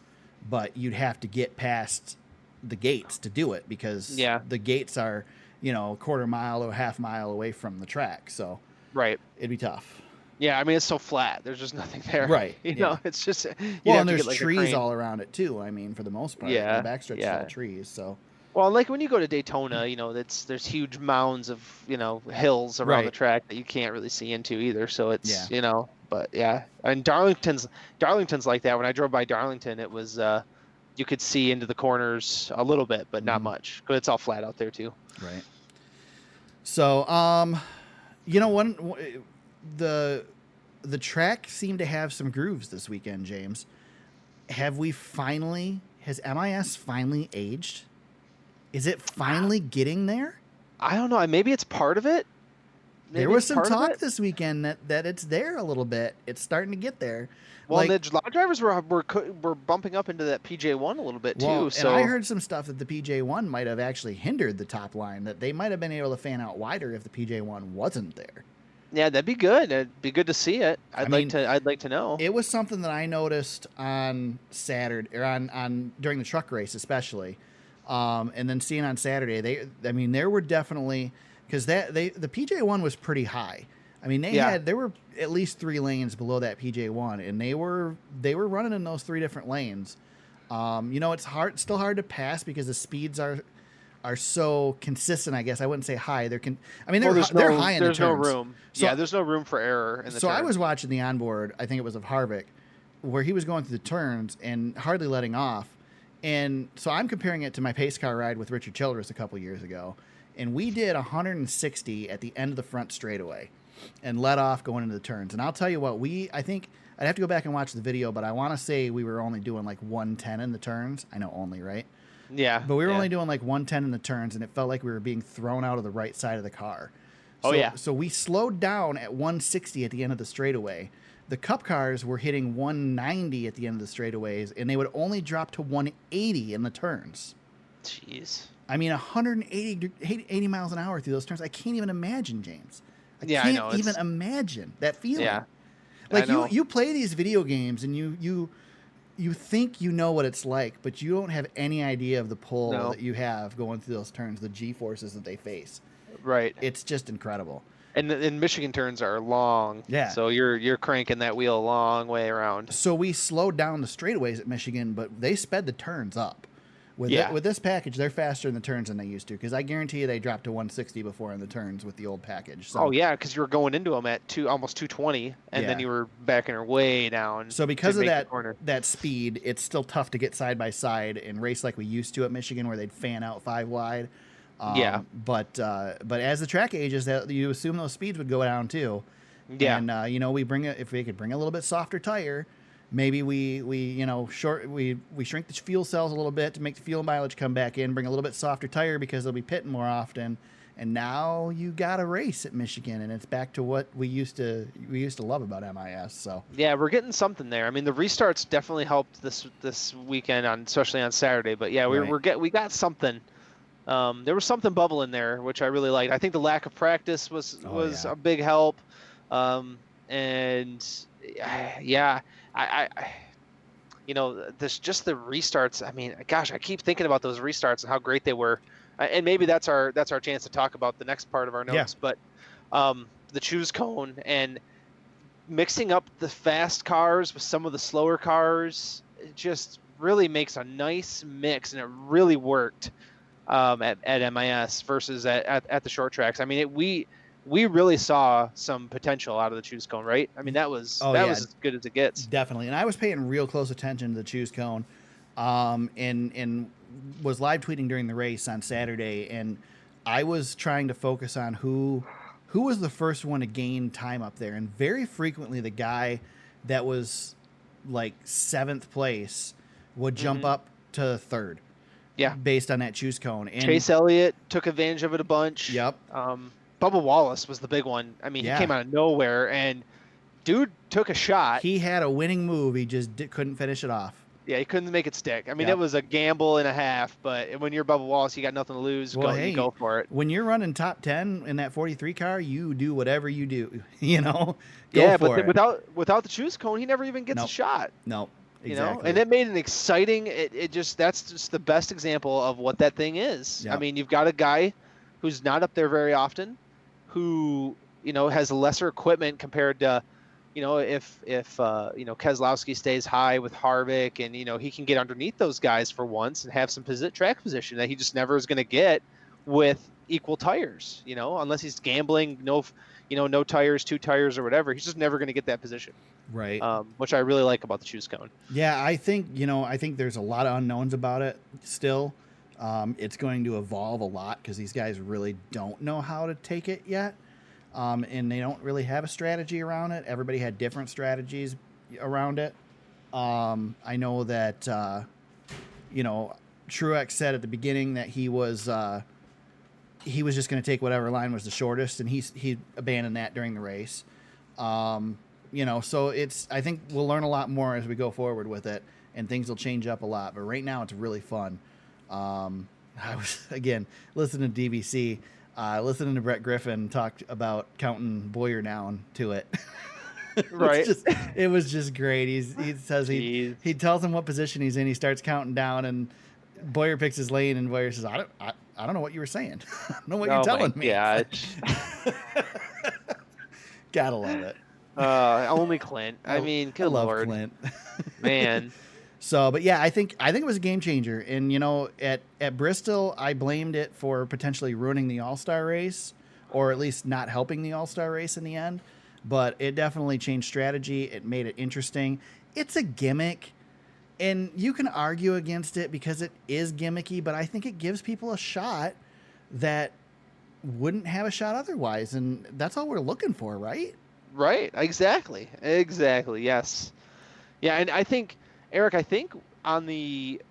Speaker 1: but you'd have to get past the gates to do it because the gates are, a quarter mile or a half mile away from the track. So
Speaker 4: right,
Speaker 1: it'd be tough.
Speaker 4: Yeah, I mean, it's so flat. There's just nothing there.
Speaker 1: Right.
Speaker 4: It's just...
Speaker 1: and there's trees all around it, too. I mean, for the most part.
Speaker 4: Yeah.
Speaker 1: The backstretch is all trees, so...
Speaker 4: Well, like when you go to Daytona, there's huge mounds of, hills around the track that you can't really see into either. So it's, but yeah. And Darlington's like that. When I drove by Darlington, it was, you could see into the corners a little bit, but not much. But it's all flat out there, too.
Speaker 1: Right. So, the track seemed to have some grooves this weekend, James. Has MIS finally aged? Is it finally getting there?
Speaker 4: I don't know. Maybe it's part of it.
Speaker 1: There was some
Speaker 4: part of
Speaker 1: talk
Speaker 4: it?
Speaker 1: this weekend that it's there a little bit. It's starting to get there.
Speaker 4: Well,
Speaker 1: Like,
Speaker 4: and the lot drivers were bumping up into that PJ1 a little bit
Speaker 1: well,
Speaker 4: too.
Speaker 1: and I
Speaker 4: So
Speaker 1: heard some stuff that the PJ1 might have actually hindered the top line, that they might have been able to fan out wider if the PJ1 wasn't there.
Speaker 4: yeah, that'd be good. It'd be good to see it.
Speaker 1: I mean,
Speaker 4: I'd like to know.
Speaker 1: it was something that I noticed on Saturday, or on during the truck race especially, and then seeing on Saturday. There were definitely, because the PJ1 was pretty high. I mean, there were at least 3 lanes below that PJ1, and they were running in those 3 different lanes. It's still hard to pass because the speeds are so consistent. I guess I wouldn't say high. They're they're high in the turns.
Speaker 4: There's no room.
Speaker 1: So,
Speaker 4: There's no room for error in the
Speaker 1: So I
Speaker 4: turn.
Speaker 1: was watching the onboard, I think it was of Harvick, where he was going through the turns and hardly letting off. And so I'm comparing it to my pace car ride with Richard Childress a couple years ago. And we did 160 at the end of the front straightaway and let off going into the turns. And I'll tell you what, I think I'd have to go back and watch the video, but I want to say we were only doing like 110 in the turns. I know only, right?
Speaker 4: Yeah.
Speaker 1: But we were only doing like 110 in the turns, and it felt like we were being thrown out of the right side of the car. So we slowed down at 160 at the end of the straightaway. The Cup cars were hitting 190 at the end of the straightaways, and they would only drop to 180 in the turns.
Speaker 4: Jeez.
Speaker 1: I mean, 80 miles an hour through those turns. I can't even imagine, James. I can't even imagine that feeling.
Speaker 4: Yeah.
Speaker 1: Like you play these video games and you think you know what it's like, but you don't have any idea of the pull that you have going through those turns, the G-forces that they face.
Speaker 4: Right.
Speaker 1: It's just incredible.
Speaker 4: And Michigan turns are long.
Speaker 1: Yeah.
Speaker 4: So you're cranking that wheel a long way around.
Speaker 1: So we slowed down the straightaways at Michigan, but they sped the turns up. With this package, they're faster in the turns than they used to, because I guarantee you they dropped to 160 before in the turns with the old package. So,
Speaker 4: because you were going into them at almost 220, and then you were backing her way down.
Speaker 1: So because of that speed, it's still tough to get side by side and race like we used to at Michigan, where they'd fan out 5 wide. But as the track ages, that you assume those speeds would go down too. Yeah. And if we could bring a little bit softer tire. Maybe we shrink the fuel cells a little bit to make the fuel mileage come back in, bring a little bit softer tire because they'll be pitting more often. And now you got a race at Michigan, and it's back to what we used to love about MIS. So
Speaker 4: yeah, we're getting something there. I mean, the restarts definitely helped this weekend, especially on Saturday. But yeah, we got something. There was something bubbling there, which I really liked. I think the lack of practice was a big help. Just the restarts. I mean, gosh, I keep thinking about those restarts and how great they were, and maybe that's our chance to talk about the next part of our notes. Yeah. But the choose cone and mixing up the fast cars with some of the slower cars, it just really makes a nice mix, and it really worked at MIS versus at the short tracks. I mean, we really saw some potential out of the choose cone, right? I mean, that was as good as it gets.
Speaker 1: Definitely. And I was paying real close attention to the choose cone, and was live tweeting during the race on Saturday, and I was trying to focus on who was the first one to gain time up there. And very frequently the guy that was like 7th place would jump up to 3rd.
Speaker 4: Yeah.
Speaker 1: Based on that choose cone. And
Speaker 4: Chase Elliott took advantage of it a bunch.
Speaker 1: Yep.
Speaker 4: Bubba Wallace was the big one. I mean, he came out of nowhere, and dude took a shot.
Speaker 1: He had a winning move. He just couldn't finish it off.
Speaker 4: Yeah, he couldn't make it stick. I mean, It was a gamble and a half, but when you're Bubba Wallace, you got nothing to lose. You go for it.
Speaker 1: When you're running top 10 in that 43 car, you do whatever you do, Go for it.
Speaker 4: Without the choose cone, he never even gets a shot.
Speaker 1: No. Exactly.
Speaker 4: And it made an exciting. That's just the best example of what that thing is.
Speaker 1: Yep.
Speaker 4: I mean, you've got a guy who's not up there very often, who has lesser equipment compared to, if Keselowski stays high with Harvick, and he can get underneath those guys for once and have some track position that he just never is going to get with equal tires. Unless he's gambling, no tires, 2 tires or whatever, he's just never going to get that position.
Speaker 1: Right.
Speaker 4: Which I really like about the choose cone.
Speaker 1: Yeah, I think there's a lot of unknowns about it still. It's going to evolve a lot because these guys really don't know how to take it yet. And they don't really have a strategy around it. Everybody had different strategies around it. I know that, Truex said at the beginning that he was he was just going to take whatever line was the shortest, and he abandoned that during the race. So I think we'll learn a lot more as we go forward with it, and things will change up a lot. But right now, it's really fun. I was again listening to DVC, listening to Brett Griffin talk about counting Boyer down to it.
Speaker 4: Right.
Speaker 1: It was just great. He says he tells him what position he's in. He starts counting down, and Boyer picks his lane, and Boyer says, I don't know what you were saying. I don't know what you're telling me.
Speaker 4: Yeah.
Speaker 1: Gotta love it.
Speaker 4: Only Clint. I mean, good
Speaker 1: love
Speaker 4: Lord.
Speaker 1: Clint.
Speaker 4: Man.
Speaker 1: So, but yeah, I think it was a game changer. And at Bristol, I blamed it for potentially ruining the All-Star race, or at least not helping the All-Star race in the end. But it definitely changed strategy. It made it interesting. It's a gimmick, and you can argue against it because it is gimmicky, but I think it gives people a shot that wouldn't have a shot otherwise. And that's all we're looking for, right?
Speaker 4: Right. Exactly. Yes. Yeah. And I think, Eric, on the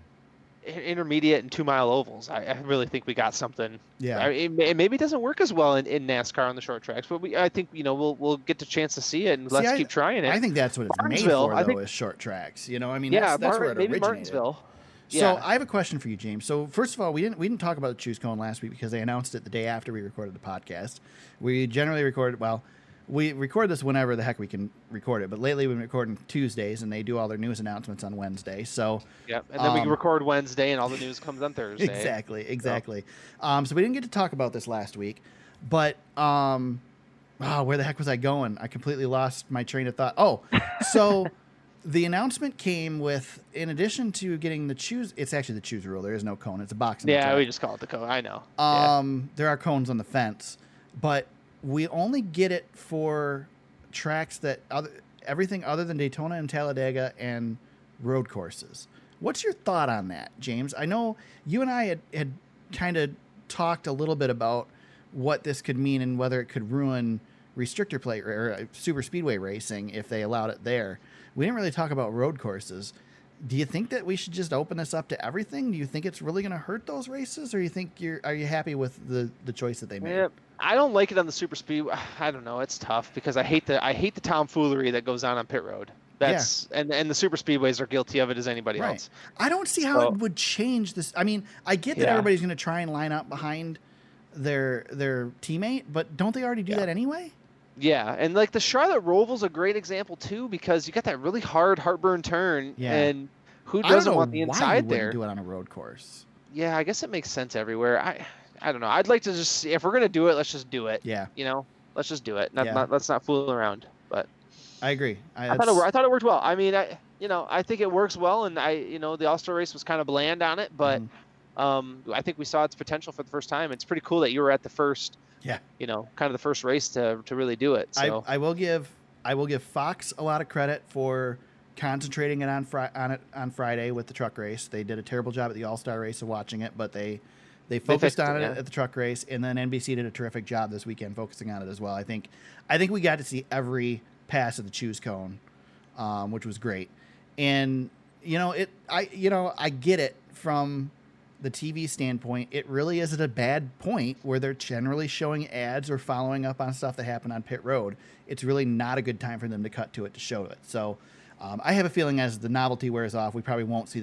Speaker 4: intermediate and 2 mile ovals, I really think we got something.
Speaker 1: Yeah.
Speaker 4: Maybe it doesn't work as well in NASCAR on the short tracks, but I think we'll get the chance to see it, and let's keep trying it.
Speaker 1: I think that's what it's made for, though, is short tracks. I mean, that's where it originated.
Speaker 4: Martinsville.
Speaker 1: So
Speaker 4: Yeah.
Speaker 1: I have a question for you, James. So first of all, we didn't talk about the Choose Cone last week because they announced it the day after we recorded the podcast. We generally we record this whenever the heck we can record it, but lately we've been recording Tuesdays, and they do all their news announcements on Wednesday. So
Speaker 4: yep, and then we record Wednesday, and all the news comes on Thursday.
Speaker 1: Exactly. So we didn't get to talk about this last week, but where the heck was I going? I completely lost my train of thought. Oh, so the announcement came with, in addition to getting the choose, it's actually the choose rule. There is no cone. It's a box.
Speaker 4: Yeah, we just call it the cone. I know.
Speaker 1: There are cones on the fence, but we only get it for tracks that everything other than Daytona and Talladega and road courses. What's your thought on that, James? I know you and I had kind of talked a little bit about what this could mean and whether it could ruin restrictor plate or super speedway racing if they allowed it there. We didn't really talk about road courses. Do you think that we should just open this up to everything? Do you think it's really going to hurt those races, or are you happy with the choice that they made?
Speaker 4: Yeah, I don't like it on the super speed. I don't know. It's tough because I hate the tomfoolery that goes on pit road. And the super speedways are guilty of it as anybody else.
Speaker 1: I don't see how it would change this. I mean, I get that everybody's going to try and line up behind their teammate, but don't they already do that anyway?
Speaker 4: Yeah, and like the Charlotte Roval's a great example too, because you got that really hard heartburn turn, and who doesn't want the inside there?
Speaker 1: Do it on a road course.
Speaker 4: Yeah, I guess it makes sense everywhere. I don't know. I'd like to just if we're gonna do it, let's just do it.
Speaker 1: Yeah,
Speaker 4: let's just do it. Let's not fool around. But
Speaker 1: I agree.
Speaker 4: I thought it worked well. I mean, I think it works well, and the All-Star race was kind of bland on it, but I think we saw its potential for the first time. It's pretty cool that you were at the first. Yeah, kind of the first race to really do it. So
Speaker 1: I will give Fox a lot of credit for concentrating it on Friday with the truck race. They did a terrible job at the All-Star race of watching it, but they focused on it at the truck race, and then NBC did a terrific job this weekend focusing on it as well. I think we got to see every pass of the choose cone, which was great. And I get it from the TV standpoint. It really isn't a bad point where they're generally showing ads or following up on stuff that happened on pit road. It's really not a good time for them to cut to it to show it. So I have a feeling as the novelty wears off, we probably won't see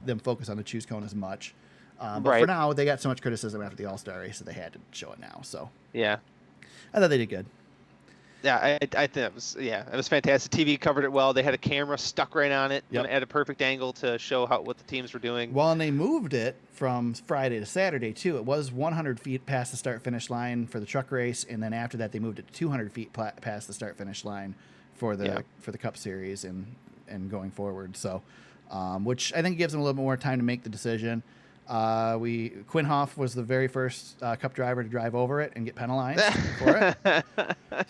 Speaker 1: them focus on the choose cone as much. But for now, they got so much criticism after the All-Star race that they had to show it now. So
Speaker 4: yeah,
Speaker 1: I thought they did good.
Speaker 4: Yeah, I think it was fantastic. TV covered it well. They had a camera stuck right on it at a perfect angle to show what the teams were doing.
Speaker 1: Well, and they moved it from Friday to Saturday too. It was 100 feet past the start-finish line for the truck race, and then after that, they moved it to 200 feet past the start-finish line for the Cup Series and going forward. So, which I think gives them a little bit more time to make the decision. Quinhoff was the very first Cup driver to drive over it and get penalized for it.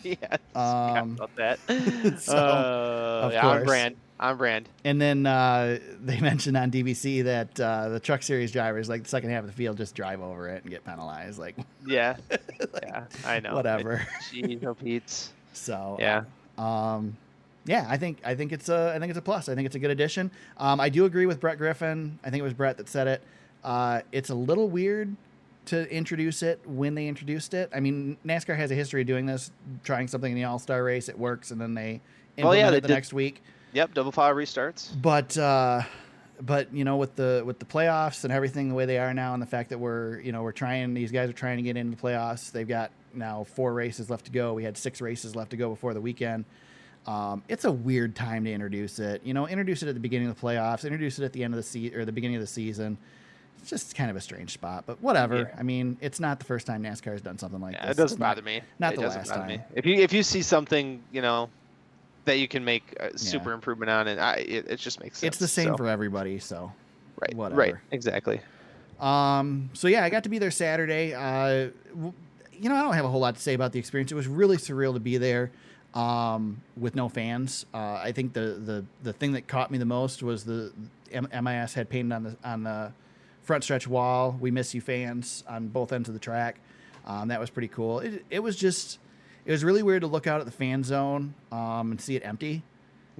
Speaker 4: Yes, about that.
Speaker 1: Of course.
Speaker 4: On brand.
Speaker 1: And then they mentioned on DVC that the Truck Series drivers, like the second half of the field, just drive over it and get penalized. Like,
Speaker 4: yeah,
Speaker 1: like,
Speaker 4: I know.
Speaker 1: Whatever.
Speaker 4: Jeez, no Pete's.
Speaker 1: So
Speaker 4: yeah.
Speaker 1: I think it's a plus. I think it's a good addition. I do agree with Brett Griffin. I think it was Brett that said it. It's a little weird to introduce it when they introduced it. I mean, NASCAR has a history of doing this, trying something in the All-Star race, it works, and then they implement
Speaker 4: they
Speaker 1: it the
Speaker 4: did.
Speaker 1: next week.
Speaker 4: Yep, double file restarts.
Speaker 1: But you know, with the playoffs and everything the way they are now, and the fact that these guys are trying to get into the playoffs. They've got now 4 races left to go. We had 6 races left to go before the weekend. It's a weird time to introduce it. You know, introduce it at the beginning of the playoffs. Introduce it at the end of the season or the beginning of the season. It's just kind of a strange spot, but whatever. Yeah. I mean, it's not the first time NASCAR has done something like this.
Speaker 4: It doesn't bother me.
Speaker 1: Not the last time.
Speaker 4: Me. If you see something, you know, that you can make a super improvement on, and it just makes sense.
Speaker 1: It's the same for everybody, so whatever.
Speaker 4: Right, exactly.
Speaker 1: So yeah, I got to be there Saturday. You know, I don't have a whole lot to say about the experience. It was really surreal to be there with no fans. I think the thing that caught me the most was the MIS had painted on the front stretch wall, "We miss you, fans," on both ends of the track. That was pretty cool. It was really weird to look out at the fan zone and see it empty.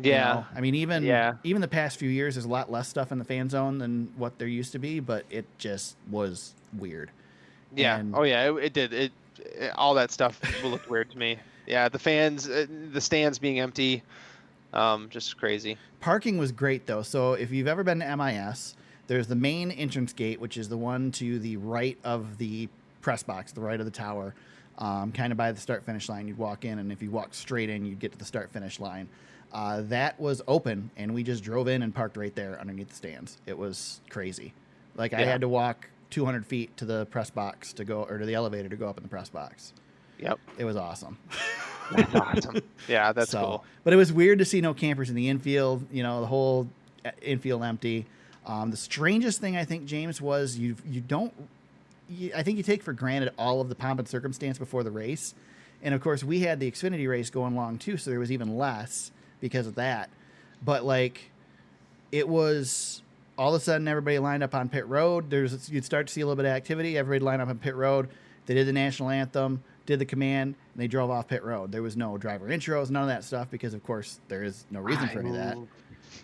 Speaker 4: Yeah.
Speaker 1: You know? I mean, even the past few years, there's a lot less stuff in the fan zone than what there used to be, but it just was weird.
Speaker 4: Yeah.
Speaker 1: And,
Speaker 4: it did. It all that stuff looked weird to me. Yeah, the fans, the stands being empty, just crazy. Parking
Speaker 1: was great, though. So if you've ever been to MIS, there's the main entrance gate, which is the one to the right of the press box, the right of the tower. Kind of by the start-finish line. You'd walk in, and if you walk straight in, you'd get to the start-finish line. That was open, and we just drove in and parked right there underneath the stands. It was crazy. I had to walk 200 feet to the press box to go, or to the elevator to go up in the press box.
Speaker 4: Yep.
Speaker 1: It was awesome.
Speaker 4: That's awesome. Yeah, that's cool.
Speaker 1: But it was weird to see no campers in the infield, you know, the whole infield empty. The strangest thing, I think, James, was I think you take for granted all of the pomp and circumstance before the race. And, of course, we had the Xfinity race going along, too, so there was even less because of that. But, it was all of a sudden everybody lined up on pit road. You'd start to see a little bit of activity. Everybody lined up on pit road. They did the national anthem, did the command, and they drove off pit road. There was no driver intros, none of that stuff, because, of course, there is no reason for any of that.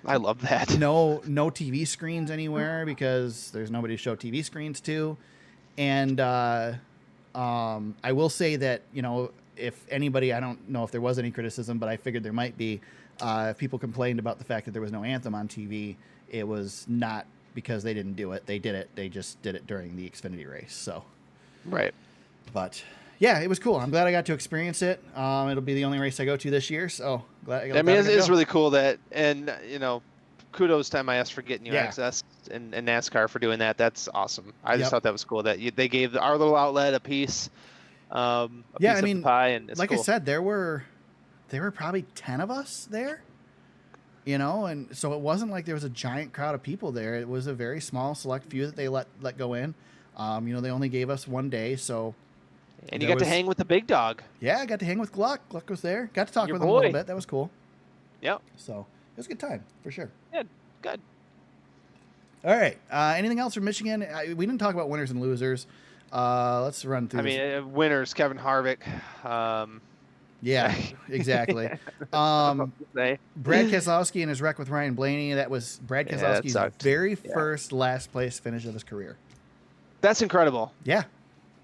Speaker 4: I love that.
Speaker 1: No TV screens anywhere because there's nobody to show TV screens to. And I will say that, you know, if anybody, I don't know if there was any criticism, but I figured there might be, if people complained about the fact that there was no anthem on TV, it was not because they didn't do it. They did it. They just did it during the Xfinity race. So,
Speaker 4: right.
Speaker 1: But yeah, it was cool. I'm glad I got to experience it. It'll be the only race I go to this year. So glad.
Speaker 4: It's really cool that, and you know, kudos to MIS for getting you access, and NASCAR for doing that. That's awesome. I just thought that was cool that they gave our little outlet a piece. Piece of the pie, and it's
Speaker 1: like
Speaker 4: cool.
Speaker 1: I said, there were probably 10 of us there, you know, and so it wasn't like there was a giant crowd of people there. It was a very small select few that they let go in. You know, they only gave us one day, so.
Speaker 4: And you got to hang with the big dog.
Speaker 1: Yeah, I got to hang with Gluck. Gluck was there. Got to talk with him a little bit. That was cool.
Speaker 4: Yep.
Speaker 1: So it was a good time for sure.
Speaker 4: Yeah, good.
Speaker 1: All right. Anything else from Michigan? We didn't talk about winners and losers. Let's run through.
Speaker 4: Winners: Kevin Harvick.
Speaker 1: Yeah, exactly. Brad Keselowski and his wreck with Ryan Blaney. That was Brad Keselowski's very first last place finish of his career.
Speaker 4: That's incredible.
Speaker 1: Yeah.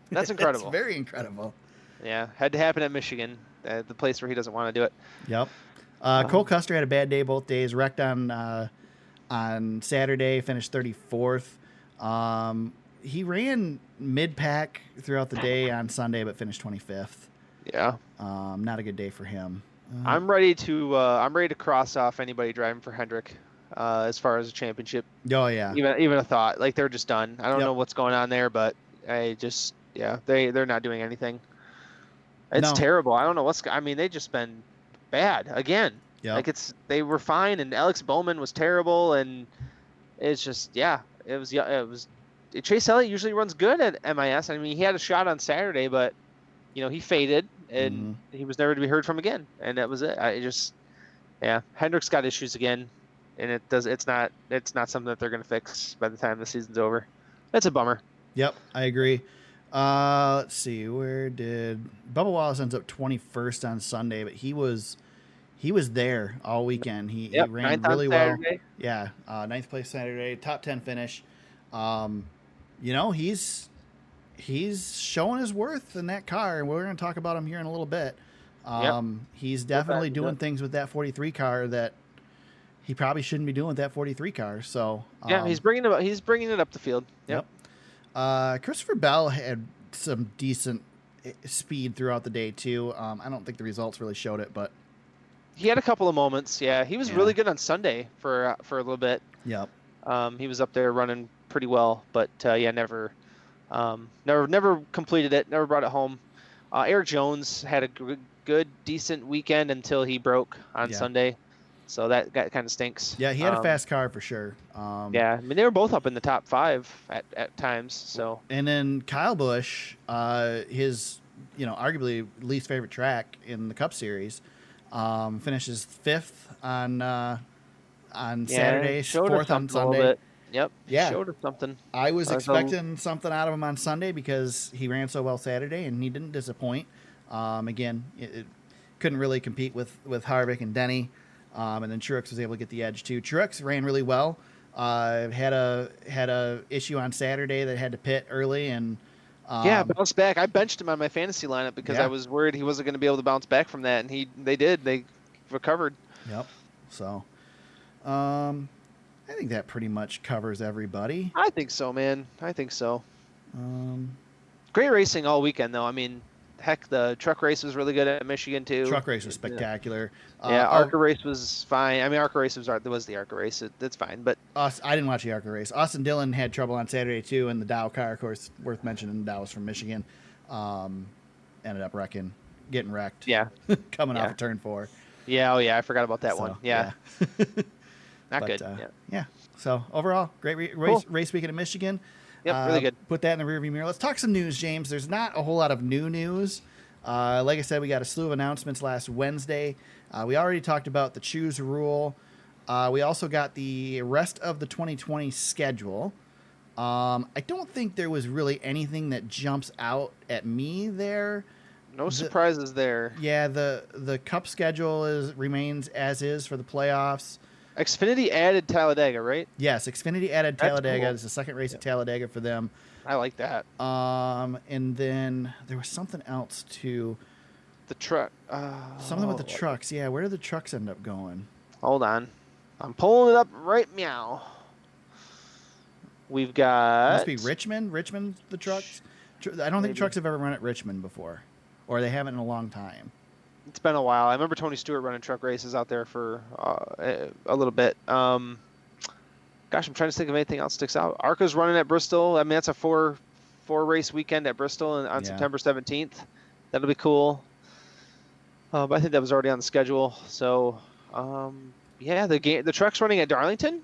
Speaker 4: That's incredible.
Speaker 1: It's very incredible.
Speaker 4: Yeah, had to happen at Michigan, the place where he doesn't want to do it.
Speaker 1: Yep. Cole Custer had a bad day both days. Wrecked on Saturday, finished 34th. He ran mid-pack throughout the day on Sunday, but finished 25th.
Speaker 4: Yeah.
Speaker 1: Not a good day for him.
Speaker 4: I'm ready to cross off anybody driving for Hendrick as far as a championship.
Speaker 1: Oh yeah.
Speaker 4: Even a thought, like they're just done. I don't know what's going on there, but they're not doing anything. It's terrible. I don't know they just been bad again.
Speaker 1: Yeah.
Speaker 4: Like they were fine, and Alex Bowman was terrible, and it's just it was. Chase Elliott usually runs good at MIS. I mean, he had a shot on Saturday, but you know he faded, and he was never to be heard from again, and that was it. Hendrick's got issues again, and it's not something that they're going to fix by the time the season's over. That's a bummer.
Speaker 1: Yep, I agree. Let's see, where did Bubba Wallace ends up 21st on Sunday, but he was there all weekend. He ran really well. Yeah, 9th place Saturday, top 10 finish. You know, he's he's showing his worth in that car, and we're going to talk about him here in a little bit. He's definitely doing things with that 43 car that he probably shouldn't be doing with that 43 car. So
Speaker 4: he's bringing it up the field. Yep.
Speaker 1: Christopher Bell had some decent speed throughout the day too. I don't think the results really showed it, but
Speaker 4: he had a couple of moments. Yeah, he was really good on Sunday for a little bit.
Speaker 1: Yep.
Speaker 4: He was up there running pretty well, but never completed it. Never brought it home. Eric Jones had a good, decent weekend until he broke on Sunday. So that kind of stinks.
Speaker 1: Yeah, he had a fast car for sure.
Speaker 4: I mean, they were both up in the top 5 at times. So.
Speaker 1: And then Kyle Busch, his arguably least favorite track in the Cup Series, finishes 5th on Saturday, 4th on Sunday.
Speaker 4: Yep.
Speaker 1: Yeah.
Speaker 4: Showed us something.
Speaker 1: I was expecting something out of him on Sunday because he ran so well Saturday, and he didn't disappoint. Again, it couldn't really compete with Harvick and Denny. And then Truex was able to get the edge too. Truex ran really well. Had a issue on Saturday that had to pit early and
Speaker 4: bounced back. I benched him on my fantasy lineup because I was worried he wasn't going to be able to bounce back from that, and they recovered.
Speaker 1: Yep. So, I think that pretty much covers everybody.
Speaker 4: I think so, man. I think so. Great racing all weekend, though. I mean, heck, the truck race was really good at Michigan too.
Speaker 1: Truck race was spectacular.
Speaker 4: ARCA race was fine. I mean, ARCA race was the ARCA race. That's fine, but
Speaker 1: I didn't watch the ARCA race. Austin Dillon had trouble on Saturday too, and the Dow car, of course, worth mentioning. The Dow was from Michigan. Ended up getting wrecked.
Speaker 4: Yeah,
Speaker 1: coming off of turn 4.
Speaker 4: Yeah, I forgot about that one. Yeah. Not good.
Speaker 1: Yeah. So overall, great race weekend in Michigan.
Speaker 4: Yep, really good.
Speaker 1: Put that in the rearview mirror. Let's talk some news, James. There's not a whole lot of new news. Like I said, we got a slew of announcements last Wednesday. We already talked about the choose rule. We also got the rest of the 2020 schedule. I don't think there was really anything that jumps out at me there.
Speaker 4: No surprises there.
Speaker 1: Yeah, the Cup schedule remains as is for the playoffs.
Speaker 4: Xfinity added Talladega, right?
Speaker 1: Yes, Xfinity added Talladega.
Speaker 4: Cool.
Speaker 1: It's the second race at Talladega for them.
Speaker 4: I like that.
Speaker 1: And then there was something else too.
Speaker 4: The truck.
Speaker 1: Something with the trucks. Yeah, where did the trucks end up going?
Speaker 4: Hold on. I'm pulling it up right meow. We've got...
Speaker 1: Must be Richmond. Richmond, the trucks. I don't think trucks have ever run at Richmond before. Or they haven't in a long time.
Speaker 4: It's been a while. I remember Tony Stewart running truck races out there for a little bit. Gosh, I'm trying to think of anything else sticks out. ARCA's running at Bristol. I mean, that's a four race weekend at Bristol on September 17th. That'll be cool. But I think that was already on the schedule. So, the truck's running at Darlington.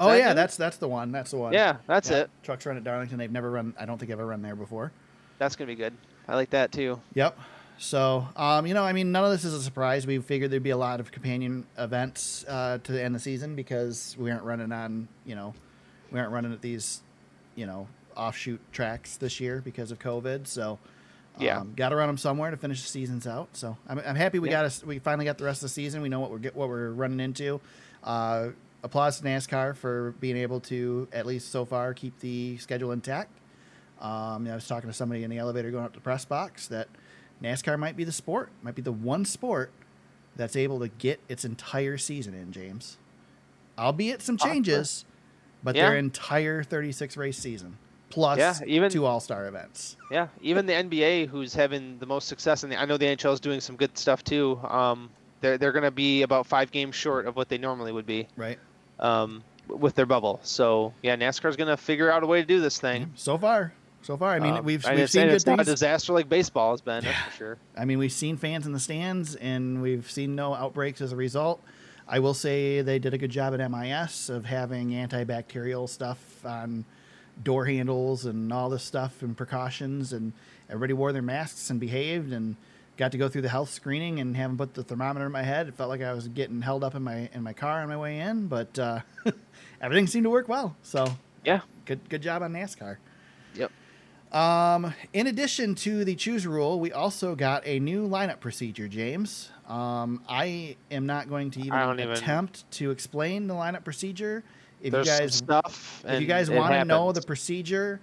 Speaker 1: Oh yeah, that's the one. That's the one.
Speaker 4: Yeah, that's it.
Speaker 1: Trucks run at Darlington. They've never run. I don't think ever run there before.
Speaker 4: That's gonna be good. I like that too.
Speaker 1: Yep. So, I mean, none of this is a surprise. We figured there'd be a lot of companion events to end the season because we aren't running at these, offshoot tracks this year because of COVID. So, got to run them somewhere to finish the seasons out. So, I'm happy we finally got the rest of the season. We know what we're running into. Applause to NASCAR for being able to, at least so far, keep the schedule intact. I was talking to somebody in the elevator going up to the press box that NASCAR might be the one sport that's able to get its entire season in, James. Albeit some changes, but their entire 36 race season plus even 2 all-star events.
Speaker 4: Yeah, even the NBA, who's having the most success, and I know the NHL is doing some good stuff too. They're going to be about 5 games short of what they normally would be.
Speaker 1: Right.
Speaker 4: With their bubble. So NASCAR's going to figure out a way to do this thing.
Speaker 1: So far, I mean, we've seen good
Speaker 4: it's
Speaker 1: things.
Speaker 4: Not a disaster like baseball has been, that's for sure.
Speaker 1: I mean, we've seen fans in the stands, and we've seen no outbreaks as a result. I will say they did a good job at MIS of having antibacterial stuff on door handles and all this stuff and precautions, and everybody wore their masks and behaved and got to go through the health screening and having put the thermometer in my head. It felt like I was getting held up in my car on my way in, but everything seemed to work well. So good job on NASCAR.
Speaker 4: Yep.
Speaker 1: In addition to the choose rule, we also got a new lineup procedure, James. I am not going to even attempt to explain the lineup procedure. If
Speaker 4: There's
Speaker 1: you guys
Speaker 4: some stuff,
Speaker 1: if you guys want to know the procedure,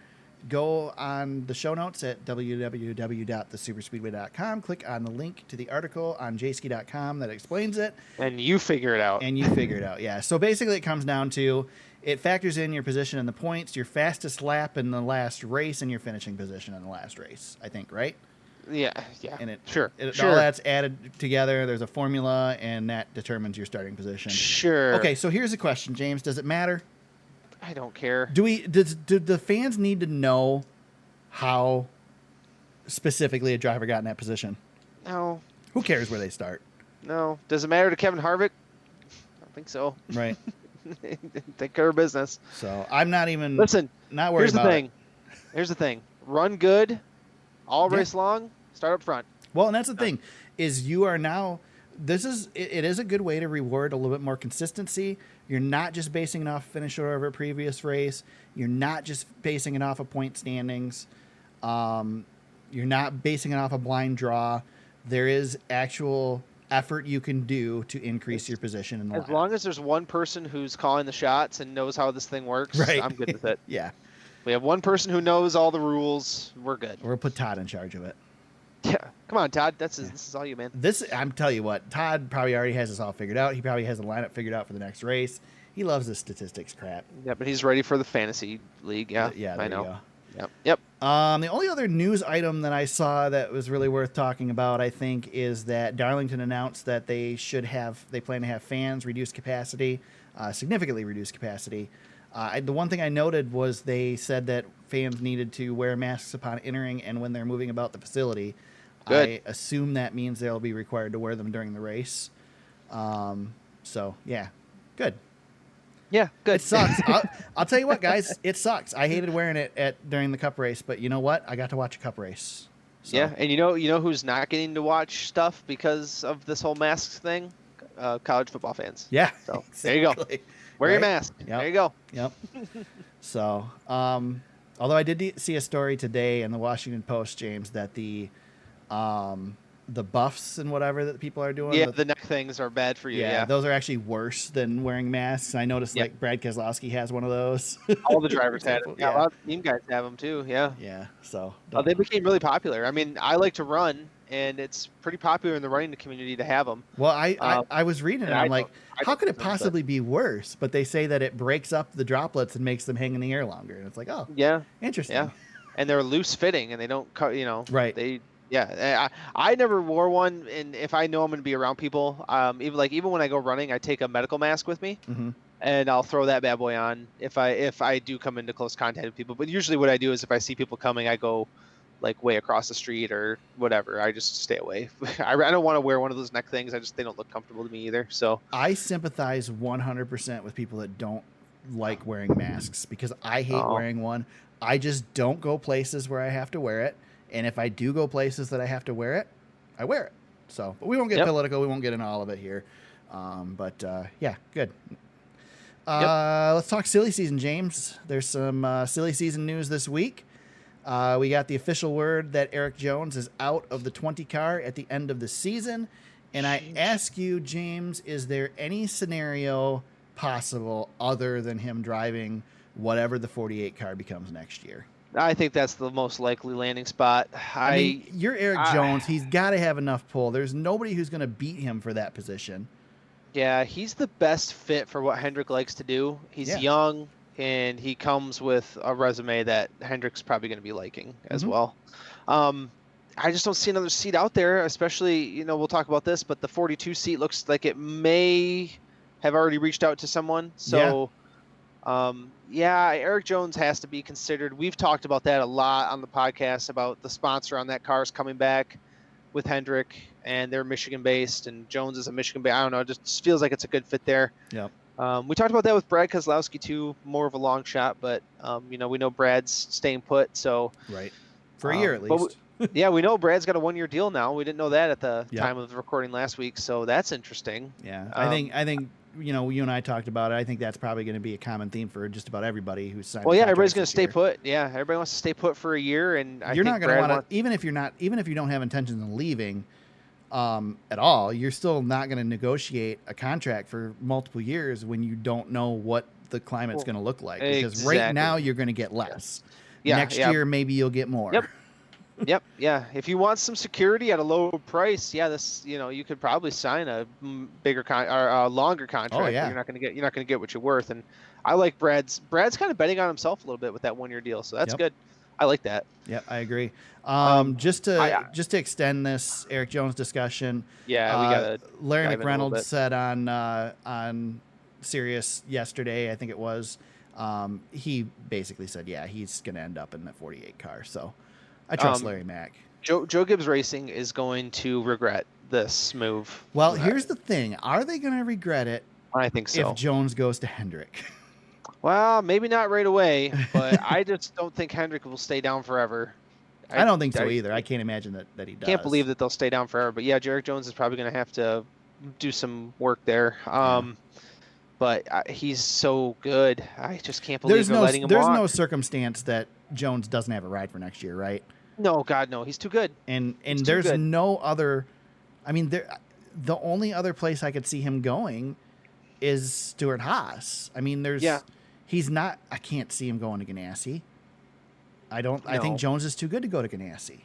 Speaker 1: go on the show notes at www.thesuperspeedway.com. Click on the link to the article on jski.com that explains it.
Speaker 4: And you figure it out.
Speaker 1: And you figure it out, yeah. So basically it comes down to it factors in your position in the points, your fastest lap in the last race, and your finishing position in the last race, I think, right?
Speaker 4: Yeah.
Speaker 1: And
Speaker 4: Sure.
Speaker 1: all that's added together. There's a formula, and that determines your starting position.
Speaker 4: Sure.
Speaker 1: Okay, so here's the question, James. Does it matter?
Speaker 4: I don't care.
Speaker 1: Do the fans need to know how specifically a driver got in that position?
Speaker 4: No.
Speaker 1: Who cares where they start?
Speaker 4: No. Does it matter to Kevin Harvick? I don't think so.
Speaker 1: Right.
Speaker 4: Take care of business.
Speaker 1: So I'm not even
Speaker 4: not
Speaker 1: worried
Speaker 4: here's
Speaker 1: about
Speaker 4: the thing. Here's the thing. Run good all race long. Start up front.
Speaker 1: Well, and that's the thing is you are now. It is a good way to reward a little bit more consistency. You're not just basing it off finish order of a previous race. You're not just basing it off of point standings. You're not basing it off a blind draw. There is actual effort you can do to increase your position in the
Speaker 4: As long as there's one person who's calling the shots and knows how this thing works,
Speaker 1: right.
Speaker 4: I'm good with it.
Speaker 1: Yeah.
Speaker 4: We have one person who knows all the rules. We're good.
Speaker 1: We'll put Todd in charge of it.
Speaker 4: Yeah. Come on, Todd. This is all you, man.
Speaker 1: I'm telling you what, Todd probably already has this all figured out. He probably has the lineup figured out for the next race. He loves this statistics crap.
Speaker 4: Yeah, but he's ready for the fantasy league. Yeah.
Speaker 1: Yeah,
Speaker 4: I know.
Speaker 1: Go.
Speaker 4: Yep.
Speaker 1: The only other news item that I saw that was really worth talking about, I think, is that Darlington announced that they plan to have fans reduce capacity, significantly reduce capacity. The one thing I noted was they said that fans needed to wear masks upon entering and when they're moving about the facility.
Speaker 4: Good.
Speaker 1: I assume that means they'll be required to wear them during the race. So yeah, good.
Speaker 4: Yeah, good.
Speaker 1: It sucks. I'll tell you what, guys, it sucks. I hated wearing it during the Cup race, but you know what? I got to watch a Cup race. So.
Speaker 4: Yeah, and you know who's not getting to watch stuff because of this whole masks thing? College football fans.
Speaker 1: Yeah.
Speaker 4: So
Speaker 1: exactly.
Speaker 4: there you go. Wear your mask.
Speaker 1: Yep.
Speaker 4: There you go.
Speaker 1: Yep. So, although I did see a story today in the Washington Post, James, that the buffs and whatever that people are doing.
Speaker 4: Yeah, the neck things are bad for you. Yeah.
Speaker 1: Those are actually worse than wearing masks. I noticed like Brad Keselowski has one of those.
Speaker 4: All the drivers had them. Yeah, a lot of team guys have them too. Yeah.
Speaker 1: Yeah. So
Speaker 4: they became really popular. I mean, I like to run, and it's pretty popular in the running community to have them.
Speaker 1: Well, I was reading it. And I'm like, how could it possibly be worse? But they say that it breaks up the droplets and makes them hang in the air longer. And it's like, oh,
Speaker 4: yeah,
Speaker 1: interesting.
Speaker 4: Yeah, and they're loose fitting, and they don't cut.
Speaker 1: Right.
Speaker 4: Yeah, I never wore one, and if I know I'm going to be around people, even when I go running, I take a medical mask with me, and I'll throw that bad boy on if I do come into close contact with people. But usually, what I do is if I see people coming, I go like way across the street or whatever. I just stay away. I don't want to wear one of those neck things. They don't look comfortable to me either. So
Speaker 1: I sympathize 100% with people that don't like wearing masks because I hate wearing one. I just don't go places where I have to wear it. And if I do go places that I have to wear it, I wear it. So, but we won't get political. We won't get into all of it here. Yeah, good. Let's talk silly season, James. There's some silly season news this week. We got the official word that Eric Jones is out of the 20 car at the end of the season. And I ask you, James, is there any scenario possible other than him driving whatever the 48 car becomes next year?
Speaker 4: I think that's the most likely landing spot.
Speaker 1: I mean, you're Eric Jones. He's got to have enough pull. There's nobody who's going to beat him for that position.
Speaker 4: Yeah, he's the best fit for what Hendrick likes to do. He's young, and he comes with a resume that Hendrick's probably going to be liking as well. I just don't see another seat out there, especially, we'll talk about this, but the 42 seat looks like it may have already reached out to someone. So, Eric Jones has to be considered. We've talked about that a lot on the podcast about the sponsor on that car is coming back with Hendrick, and they're Michigan-based, and Jones is a Michigan-based. I don't know. It just feels like it's a good fit there.
Speaker 1: Yeah.
Speaker 4: We talked about that with Brad Keselowski, too, more of a long shot, but, we know Brad's staying put, so.
Speaker 1: Right. For a year, at least.
Speaker 4: We know Brad's got a 1-year deal now. We didn't know that at the time of the recording last week, so that's interesting.
Speaker 1: Yeah. I think you and I talked about it. I think that's probably going to be a common theme for just about everybody who's signed.
Speaker 4: Well, everybody's going to stay put. Yeah, everybody wants to stay put for a year, and
Speaker 1: you're not going to want to. Even if you don't have intentions of leaving, at all, you're still not going to negotiate a contract for multiple years when you don't know what the climate's going to look like. Because right now you're going to get less.
Speaker 4: Yeah,
Speaker 1: Next
Speaker 4: yeah.
Speaker 1: year, maybe you'll get more.
Speaker 4: Yep. Yep. Yeah. If you want some security at a low price, yeah, you could probably sign a bigger or a longer contract.
Speaker 1: Oh, yeah.
Speaker 4: But you're not gonna get what you're worth. And I like Brad's kind of betting on himself a little bit with that 1-year deal, so that's
Speaker 1: Yep.
Speaker 4: good. I like that.
Speaker 1: Yep, I agree.
Speaker 4: Um,
Speaker 1: Just to extend this Eric Jones discussion.
Speaker 4: Yeah, we gotta
Speaker 1: Larry
Speaker 4: dive in a little
Speaker 1: McReynolds
Speaker 4: bit.
Speaker 1: said on Sirius yesterday, I think it was. He basically said, yeah, he's going to end up in the 48 car. So I trust Larry Mack.
Speaker 4: Joe Gibbs Racing is going to regret this move.
Speaker 1: Well, here's the thing: are they going to regret it?
Speaker 4: I think so.
Speaker 1: If Jones goes to Hendrick.
Speaker 4: Well, maybe not right away, but I just don't think Hendrick will stay down forever.
Speaker 1: I don't think so either. I can't imagine that he does.
Speaker 4: Can't believe that they'll stay down forever. But yeah, Jarek Jones is probably going to have to do some work there. But he's so good. I just can't believe they're letting him
Speaker 1: There's
Speaker 4: walk.
Speaker 1: no circumstance that Jones doesn't have a ride for next year, right?
Speaker 4: No, God, no. He's too good.
Speaker 1: And
Speaker 4: He's too
Speaker 1: there's
Speaker 4: good.
Speaker 1: no other. I mean, the only other place I could see him going is Stuart Haas. I mean, he's not. I can't see him going to Ganassi. I think Jones is too good to go to Ganassi.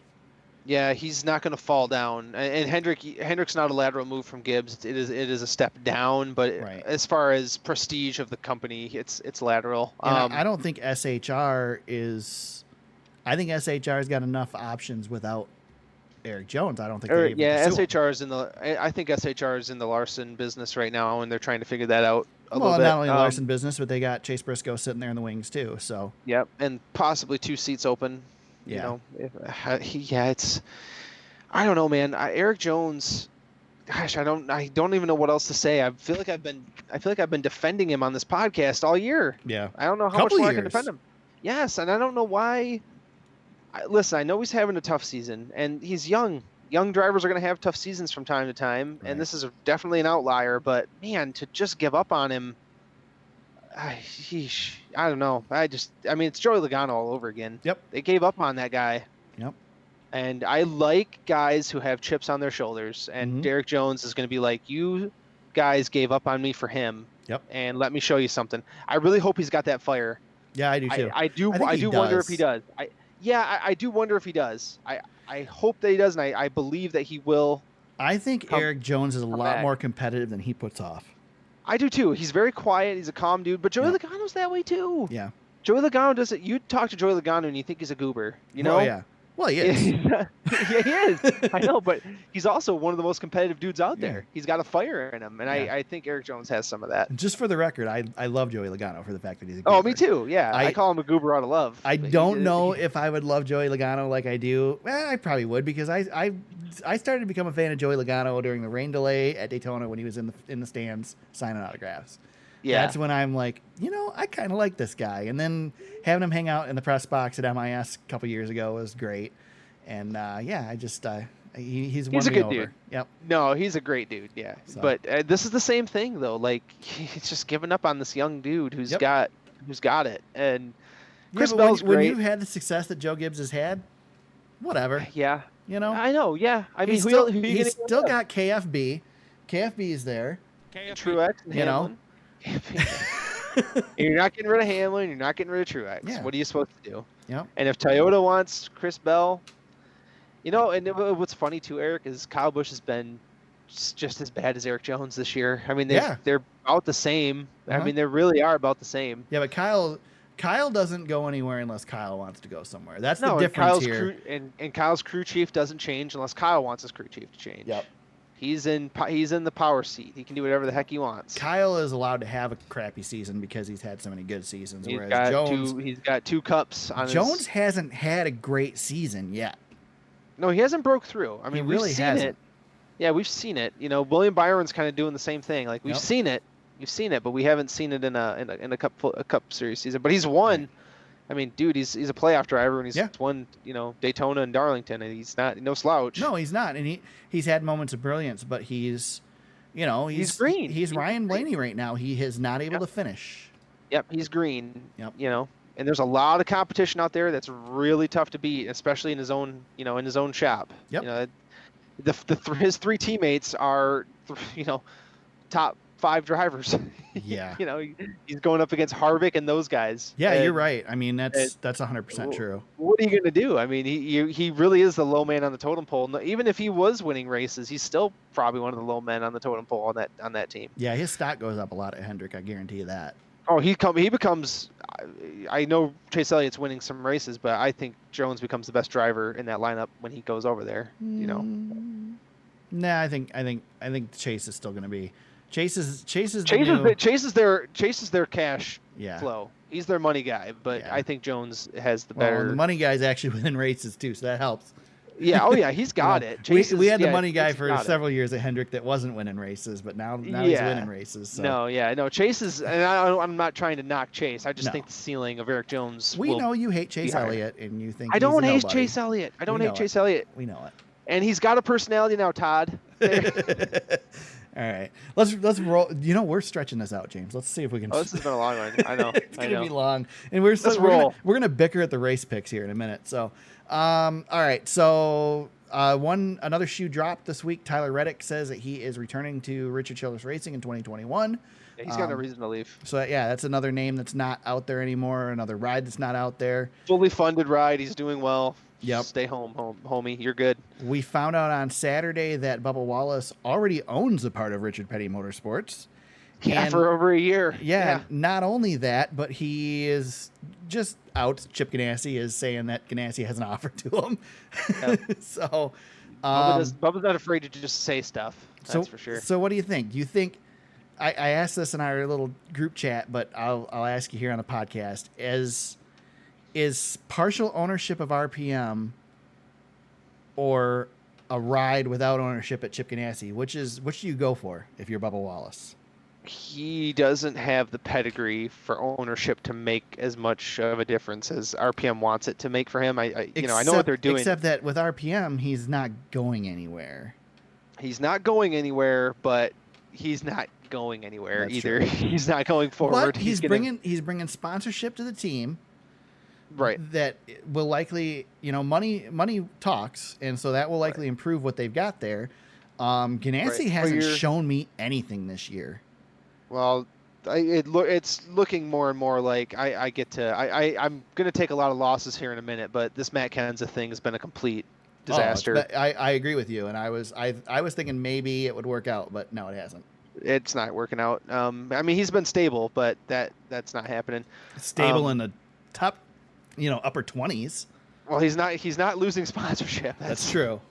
Speaker 4: Yeah, he's not going to fall down. And Hendrick's not a lateral move from Gibbs. It is a step down, but as far as prestige of the company, it's lateral.
Speaker 1: I don't think SHR is. I think SHR's got enough options without Eric Jones. I don't think.
Speaker 4: SHR is in the. I think SHR is in the Larson business right now, and they're trying to figure that out a little bit.
Speaker 1: Not only Larson business, but they got Chase Briscoe sitting there in the wings too. So.
Speaker 4: Yep, and possibly 2 seats open.
Speaker 1: Yeah.
Speaker 4: It's. I don't know, man. Eric Jones. Gosh, I don't even know what else to say. I feel like I've been defending him on this podcast all year.
Speaker 1: Yeah.
Speaker 4: I don't know how much more I can defend him. Yes, and I don't know why. Listen, I know he's having a tough season, and he's young. Young drivers are going to have tough seasons from time to time, and this is definitely an outlier. But man, to just give up on him, I don't know. It's Joey Logano all over again.
Speaker 1: Yep.
Speaker 4: They gave up on that guy.
Speaker 1: Yep.
Speaker 4: And I like guys who have chips on their shoulders, and Derek Jones is going to be like, you guys gave up on me for him.
Speaker 1: Yep.
Speaker 4: And let me show you something. I really hope he's got that fire.
Speaker 1: Yeah, I do too.
Speaker 4: I do wonder if he does. I do wonder if he does. I hope that he does, and I believe that he will.
Speaker 1: I think Eric Jones is a lot more competitive than he puts off.
Speaker 4: I do too. He's very quiet. He's a calm dude, but Joey Logano's that way too.
Speaker 1: Yeah.
Speaker 4: Joey Logano does it. You talk to Joey Logano and you think he's a goober, you know?
Speaker 1: Oh, yeah. Well, he is.
Speaker 4: Yeah, he is. I know, but he's also one of the most competitive dudes out there. He's got a fire in him, and I think Eric Jones has some of that.
Speaker 1: Just for the record, I love Joey Logano for the fact that he's a goober.
Speaker 4: Oh, me too. Yeah, I call him a goober out of love.
Speaker 1: I don't know if I would love Joey Logano like I do. I probably would, because I started to become a fan of Joey Logano during the rain delay at Daytona when he was in the stands signing autographs. Yeah. That's when I'm like, I kind of like this guy. And then having him hang out in the press box at MIS a couple years ago was great. And he's
Speaker 4: a good
Speaker 1: over.
Speaker 4: Dude.
Speaker 1: Yep.
Speaker 4: No, he's a great dude. Yeah. So. But this is the same thing though. Like he's just giving up on this young dude who's got it. And Chris Bell's great.
Speaker 1: When you've had the success that Joe Gibbs has had, whatever.
Speaker 4: Yeah.
Speaker 1: I
Speaker 4: know. Yeah. I mean,
Speaker 1: he's still got KFB. KFB is there.
Speaker 4: Truex. And you're not getting rid of Hamlin. You're not getting rid of Truex.
Speaker 1: Yeah.
Speaker 4: What are you supposed to do?
Speaker 1: Yep.
Speaker 4: And if Toyota wants Chris Bell, and what's funny too, Eric, is Kyle Busch has been just as bad as Eric Jones this year. I mean, they're about the same. I mean, they really are about the same.
Speaker 1: Yeah, but Kyle doesn't go anywhere unless Kyle wants to go somewhere. That's the difference here.
Speaker 4: And Kyle's crew chief doesn't change unless Kyle wants his crew chief to change.
Speaker 1: Yep.
Speaker 4: He's in the power seat. He can do whatever the heck he wants.
Speaker 1: Kyle is allowed to have a crappy season because he's had so many good seasons.
Speaker 4: He's got 2 cups on
Speaker 1: Jones hasn't had a great season yet.
Speaker 4: No, he hasn't broke through. I mean,
Speaker 1: he really hasn't.
Speaker 4: It. Yeah, we've seen it. William Byron's kind of doing the same thing. Like we've seen it, but we haven't seen it in a cup series season. But he's won. Right. I mean, dude, he's a playoff driver, and he's won, Daytona and Darlington, and he's not no slouch.
Speaker 1: No, he's not, and he's had moments of brilliance, but he's
Speaker 4: green.
Speaker 1: He's Ryan Blaney right now. He is not able to finish.
Speaker 4: Yep, he's green.
Speaker 1: Yep.
Speaker 4: And there's a lot of competition out there that's really tough to beat, especially in his own, in his own shop.
Speaker 1: Yep.
Speaker 4: His 3 teammates are, top 5 drivers.
Speaker 1: Yeah.
Speaker 4: He's going up against Harvick and those guys.
Speaker 1: Yeah, you're
Speaker 4: And
Speaker 1: right. I mean, that's 100% true.
Speaker 4: what are you going to do? I mean, he really is the low man on the totem pole. Even if he was winning races, he's still probably one of the low men on the totem pole on that team.
Speaker 1: Yeah, his stock goes up a lot at Hendrick. I guarantee you that.
Speaker 4: Oh, he becomes. I know Chase Elliott's winning some races, but I think Jones becomes the best driver in that lineup when he goes over there.
Speaker 1: Nah, I think Chase is still going to be. Chase is
Speaker 4: their cash
Speaker 1: Yeah.
Speaker 4: flow. He's their money guy, but
Speaker 1: Yeah.
Speaker 4: I think Jones has the
Speaker 1: Well,
Speaker 4: better.
Speaker 1: the money guy's actually winning races too, so that helps.
Speaker 4: Yeah. Oh yeah, he's got it.
Speaker 1: We had the money guy
Speaker 4: Chase
Speaker 1: for
Speaker 4: got it.
Speaker 1: several years at Hendrick that wasn't winning races, but now he's
Speaker 4: Yeah.
Speaker 1: winning races. So.
Speaker 4: No. Chase is, and I'm not trying to knock Chase. I just think the ceiling of Eric Jones.
Speaker 1: We know you hate Chase
Speaker 4: higher.
Speaker 1: Elliott, and you think
Speaker 4: I don't
Speaker 1: he's a
Speaker 4: hate
Speaker 1: nobody.
Speaker 4: Chase Elliott. I don't
Speaker 1: We
Speaker 4: hate
Speaker 1: know
Speaker 4: Chase
Speaker 1: it.
Speaker 4: Elliott.
Speaker 1: We know it.
Speaker 4: And he's got a personality now, Todd.
Speaker 1: All right, let's roll. We're stretching this out, James. Let's see if we can.
Speaker 4: Oh, this has been a long one. I know.
Speaker 1: It's
Speaker 4: I
Speaker 1: gonna
Speaker 4: know.
Speaker 1: be long, and we're gonna bicker at the race picks here in a minute. So, all right. So, another shoe drop this week. Tyler Reddick says that he is returning to Richard Childress Racing in 2021.
Speaker 4: Yeah, he's got no reason to leave.
Speaker 1: So yeah, that's another name that's not out there anymore. Another ride that's not out there.
Speaker 4: Fully funded ride. He's doing well.
Speaker 1: Yep.
Speaker 4: Stay home, homie. You're good.
Speaker 1: We found out on Saturday that Bubba Wallace already owns a part of Richard Petty Motorsports.
Speaker 4: Yeah,
Speaker 1: And-
Speaker 4: for over a year.
Speaker 1: Yeah, not only that, but he is just out. Chip Ganassi is saying that Ganassi has an offer to him.
Speaker 4: Yep.
Speaker 1: So,
Speaker 4: Bubba's not afraid to just say stuff. That's for sure.
Speaker 1: So what do you think? Do you think, I asked this in our little group chat, but I'll ask you here on the podcast, is partial ownership of RPM or a ride without ownership at Chip Ganassi? Which do you go for if you're Bubba Wallace?
Speaker 4: He doesn't have the pedigree for ownership to make as much of a difference as RPM wants it to make for him. I know what they're doing.
Speaker 1: Except that with RPM, he's not going anywhere.
Speaker 4: He's not going anywhere, but he's not going anywhere
Speaker 1: That's
Speaker 4: either.
Speaker 1: true.
Speaker 4: He's not going forward.
Speaker 1: But he's bringing sponsorship to the team.
Speaker 4: Right.
Speaker 1: That will likely, money talks, and so that will likely improve what they've got there. Ganassi hasn't shown me anything this year.
Speaker 4: Well, it's looking more and more like I'm going to take a lot of losses here in a minute, but this Matt Kenza thing has been a complete disaster.
Speaker 1: I agree with you, and I was thinking maybe it would work out, but no, it hasn't.
Speaker 4: It's not working out. I mean, he's been stable, but that's not happening.
Speaker 1: Stable in the top, upper 20s.
Speaker 4: Well, he's not losing sponsorship.
Speaker 1: That's true.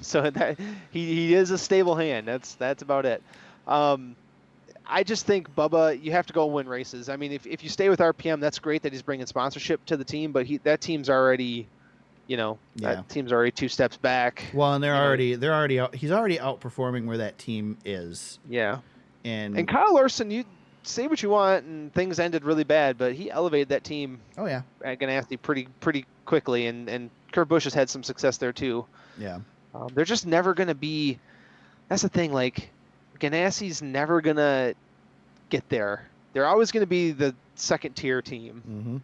Speaker 4: So that he is a stable hand. That's about it. I just think Bubba, you have to go win races. I mean, if you stay with RPM, that's great that he's bringing sponsorship to the team, but that team's already, that team's already 2 steps back.
Speaker 1: Well, and he's already outperforming where that team is.
Speaker 4: Yeah.
Speaker 1: And
Speaker 4: Kyle Larson, you say what you want, and things ended really bad, but he elevated that team.
Speaker 1: Oh yeah.
Speaker 4: At Ganassi pretty quickly, and Kurt Busch has had some success there too.
Speaker 1: Yeah.
Speaker 4: They're just never going to be. That's the thing. Like, Ganassi's never going to get there. They're always going to be the second tier team.
Speaker 1: Mm-hmm.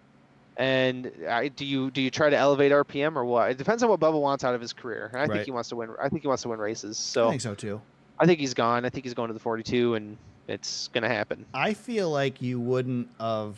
Speaker 4: And do you try to elevate RPM or what? It depends on what Bubba wants out of his career. And I think
Speaker 1: Right.
Speaker 4: he wants to win. I think he wants to win races. So
Speaker 1: I think so too.
Speaker 4: I think he's gone. I think he's going to the 42, and it's going to happen.
Speaker 1: I feel like you wouldn't have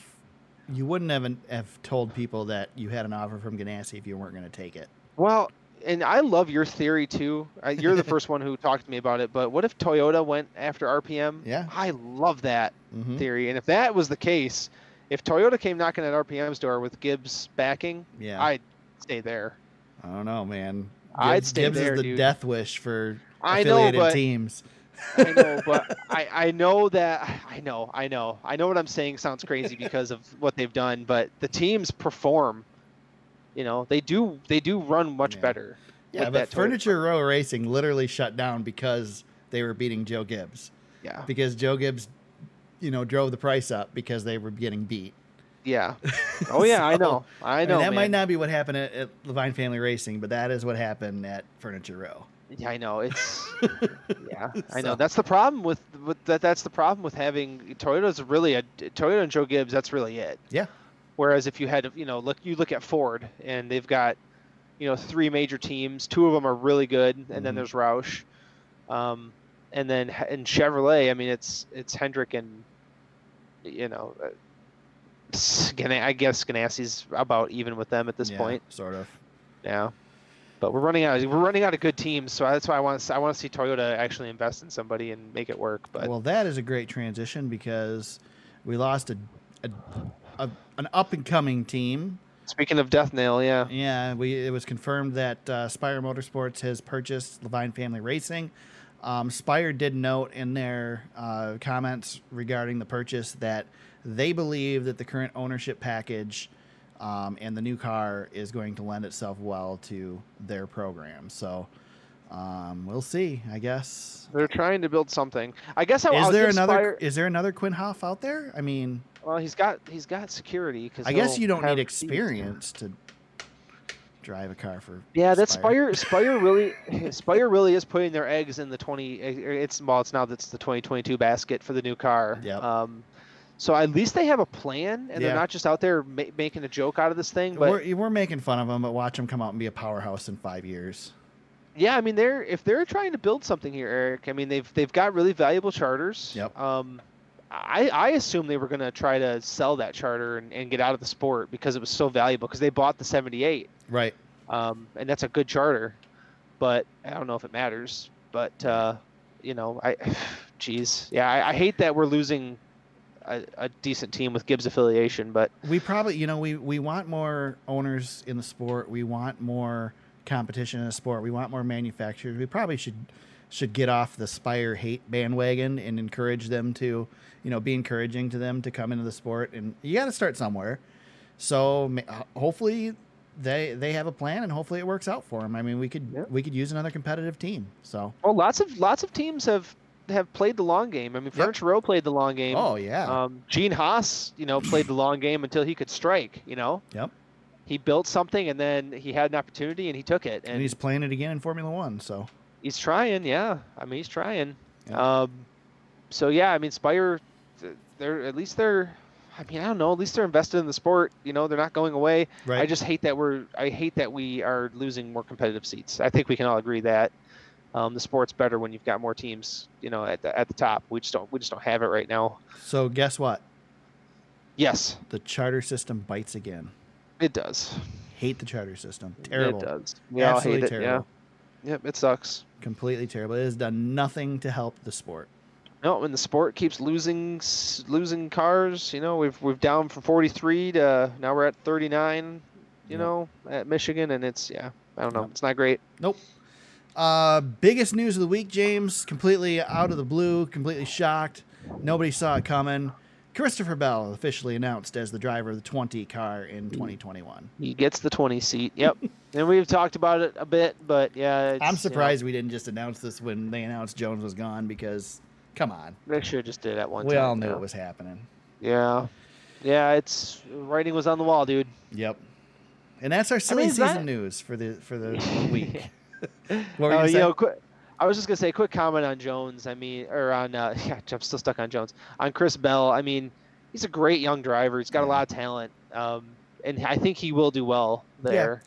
Speaker 1: told people that you had an offer from Ganassi if you weren't going to take it.
Speaker 4: Well, and I love your theory too. You're the first one who talked to me about it. But what if Toyota went after RPM?
Speaker 1: Yeah.
Speaker 4: I love that
Speaker 1: Mm-hmm.
Speaker 4: theory. And if that was the case, if Toyota came knocking at RPM's door with Gibbs backing,
Speaker 1: Yeah.
Speaker 4: I'd stay there.
Speaker 1: I don't know, man.
Speaker 4: I'd stay
Speaker 1: Gibbs
Speaker 4: there,
Speaker 1: is the
Speaker 4: dude.
Speaker 1: death wish for
Speaker 4: I know,
Speaker 1: affiliated
Speaker 4: but-
Speaker 1: teams.
Speaker 4: I know, but I know that I know what I'm saying sounds crazy because of what they've done, but the teams perform. They do run much
Speaker 1: Yeah.
Speaker 4: better.
Speaker 1: Yeah,
Speaker 4: with
Speaker 1: but
Speaker 4: that Toyota.
Speaker 1: Furniture Row Racing literally shut down because they were beating Joe Gibbs.
Speaker 4: Yeah.
Speaker 1: Because Joe Gibbs, drove the price up because they were getting beat.
Speaker 4: Yeah. Oh yeah, I
Speaker 1: So,
Speaker 4: know. I know.
Speaker 1: that
Speaker 4: man.
Speaker 1: might not be what happened at Levine Family Racing, but that is what happened at Furniture Row.
Speaker 4: Yeah, I know. It's yeah, I
Speaker 1: So-
Speaker 4: know. That's the problem with that. That's the problem with having Toyota's really Toyota and Joe Gibbs. That's really it.
Speaker 1: Yeah.
Speaker 4: Whereas if you had look at Ford and they've got 3 major teams. 2 of them are really good, and then
Speaker 1: Mhm.
Speaker 4: there's Roush, and then in Chevrolet. I mean, it's Hendrick and you know, I guess Ganassi's about even with them at this point.
Speaker 1: Sort of.
Speaker 4: Yeah. But we're running out of good teams, so that's why I want to see Toyota actually invest in somebody and make it work. But
Speaker 1: well, that is a great transition because we lost an up and coming team.
Speaker 4: Speaking of Death Nail, yeah.
Speaker 1: Yeah, it was confirmed that Spire Motorsports has purchased Levine Family Racing. Spire did note in their comments regarding the purchase that they believe that the current ownership package and the new car is going to lend itself well to their program. So we'll see, I guess.
Speaker 4: They're trying to build something. I guess
Speaker 1: is there another Quinn Hoff out there? I mean,
Speaker 4: well, he's got security.
Speaker 1: I guess you don't need experience to drive a car for.
Speaker 4: Yeah, that Spire really is putting their eggs in the 2022 basket for the new car.
Speaker 1: Yep.
Speaker 4: So at least they have a plan, and they're not just out there making a joke out of this thing. But
Speaker 1: we're making fun of them, but watch them come out and be a powerhouse in 5 years.
Speaker 4: Yeah, I mean if they're trying to build something here, Eric. I mean they've got really valuable charters.
Speaker 1: Yep.
Speaker 4: I assume they were going to try to sell that charter and get out of the sport because it was so valuable because they bought the 78.
Speaker 1: Right.
Speaker 4: And that's a good charter, but I don't know if it matters. But I hate that we're losing a decent team with Gibbs affiliation, but
Speaker 1: we probably, we want more owners in the sport. We want more competition in the sport. We want more manufacturers. We probably should get off the Spire hate bandwagon and encourage them to, be encouraging to them to come into the sport. And you got to start somewhere. So hopefully they have a plan, and hopefully it works out for them. I mean, we could use another competitive team. So
Speaker 4: lots of teams have played the long game. I mean, Furniture Row played the long game.
Speaker 1: Oh yeah.
Speaker 4: Gene Haas, played the long game until he could strike.
Speaker 1: Yep.
Speaker 4: He built something, and then he had an opportunity, and he took it.
Speaker 1: And he's playing it again in Formula One. So
Speaker 4: he's trying. Yeah. I mean, he's trying.
Speaker 1: Yeah.
Speaker 4: So yeah, I mean, Spire, I don't know. At least they're invested in the sport. They're not going away.
Speaker 1: Right.
Speaker 4: I just hate that we are losing more competitive seats. I think we can all agree that. The sport's better when you've got more teams, at the top. We just don't have it right now.
Speaker 1: So guess what?
Speaker 4: Yes.
Speaker 1: The charter system bites again.
Speaker 4: It does.
Speaker 1: Hate the charter system. Terrible.
Speaker 4: It does. We all hate it.
Speaker 1: Terrible.
Speaker 4: Yeah. Yep. It sucks.
Speaker 1: Completely terrible. It has done nothing to help the sport.
Speaker 4: No, and the sport keeps losing cars. We've down from 43 to now we're at 39. At Michigan, and it's I don't know. It's not great.
Speaker 1: Nope. Biggest news of the week, James. Completely out of the blue. Completely shocked. Nobody saw it coming. Christopher Bell officially announced as the driver of the 20 car in 2021.
Speaker 4: He gets the 20 seat. Yep. And we've talked about it a bit, but yeah.
Speaker 1: I'm surprised we didn't just announce this when they announced Jones was gone because, come on.
Speaker 4: They should have just did it at one time.
Speaker 1: We all knew it was happening.
Speaker 4: Yeah. Yeah, it's writing was on the wall, dude.
Speaker 1: Yep. And that's our silly season news for the week. What were you saying?
Speaker 4: I was just gonna say, quick comment on Jones. I mean, or on I'm still stuck on Jones. On Chris Bell, I mean, he's a great young driver. He's got a lot of talent, and I think he will do well there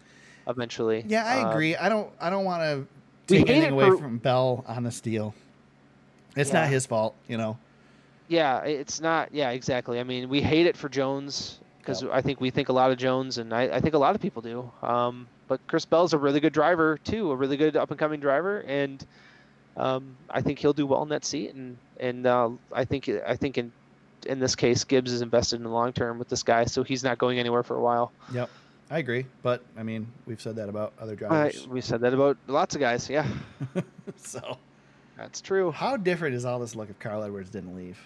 Speaker 4: eventually.
Speaker 1: Yeah, I agree. I don't want to take anything away from Bell on this deal. It's not his fault,
Speaker 4: Yeah, it's not. Yeah, exactly. I mean, we hate it for Jones because I think we think a lot of Jones, and I think a lot of people do. But Chris Bell's a really good driver too, a really good up and coming driver, and I think he'll do well in that seat. And I think in this case, Gibbs is invested in the long term with this guy, so he's not going anywhere for a while.
Speaker 1: Yep, I agree. But I mean, we've said that about other drivers.
Speaker 4: We said that about lots of guys. Yeah.
Speaker 1: So
Speaker 4: that's true.
Speaker 1: How different is all this look if Carl Edwards didn't leave?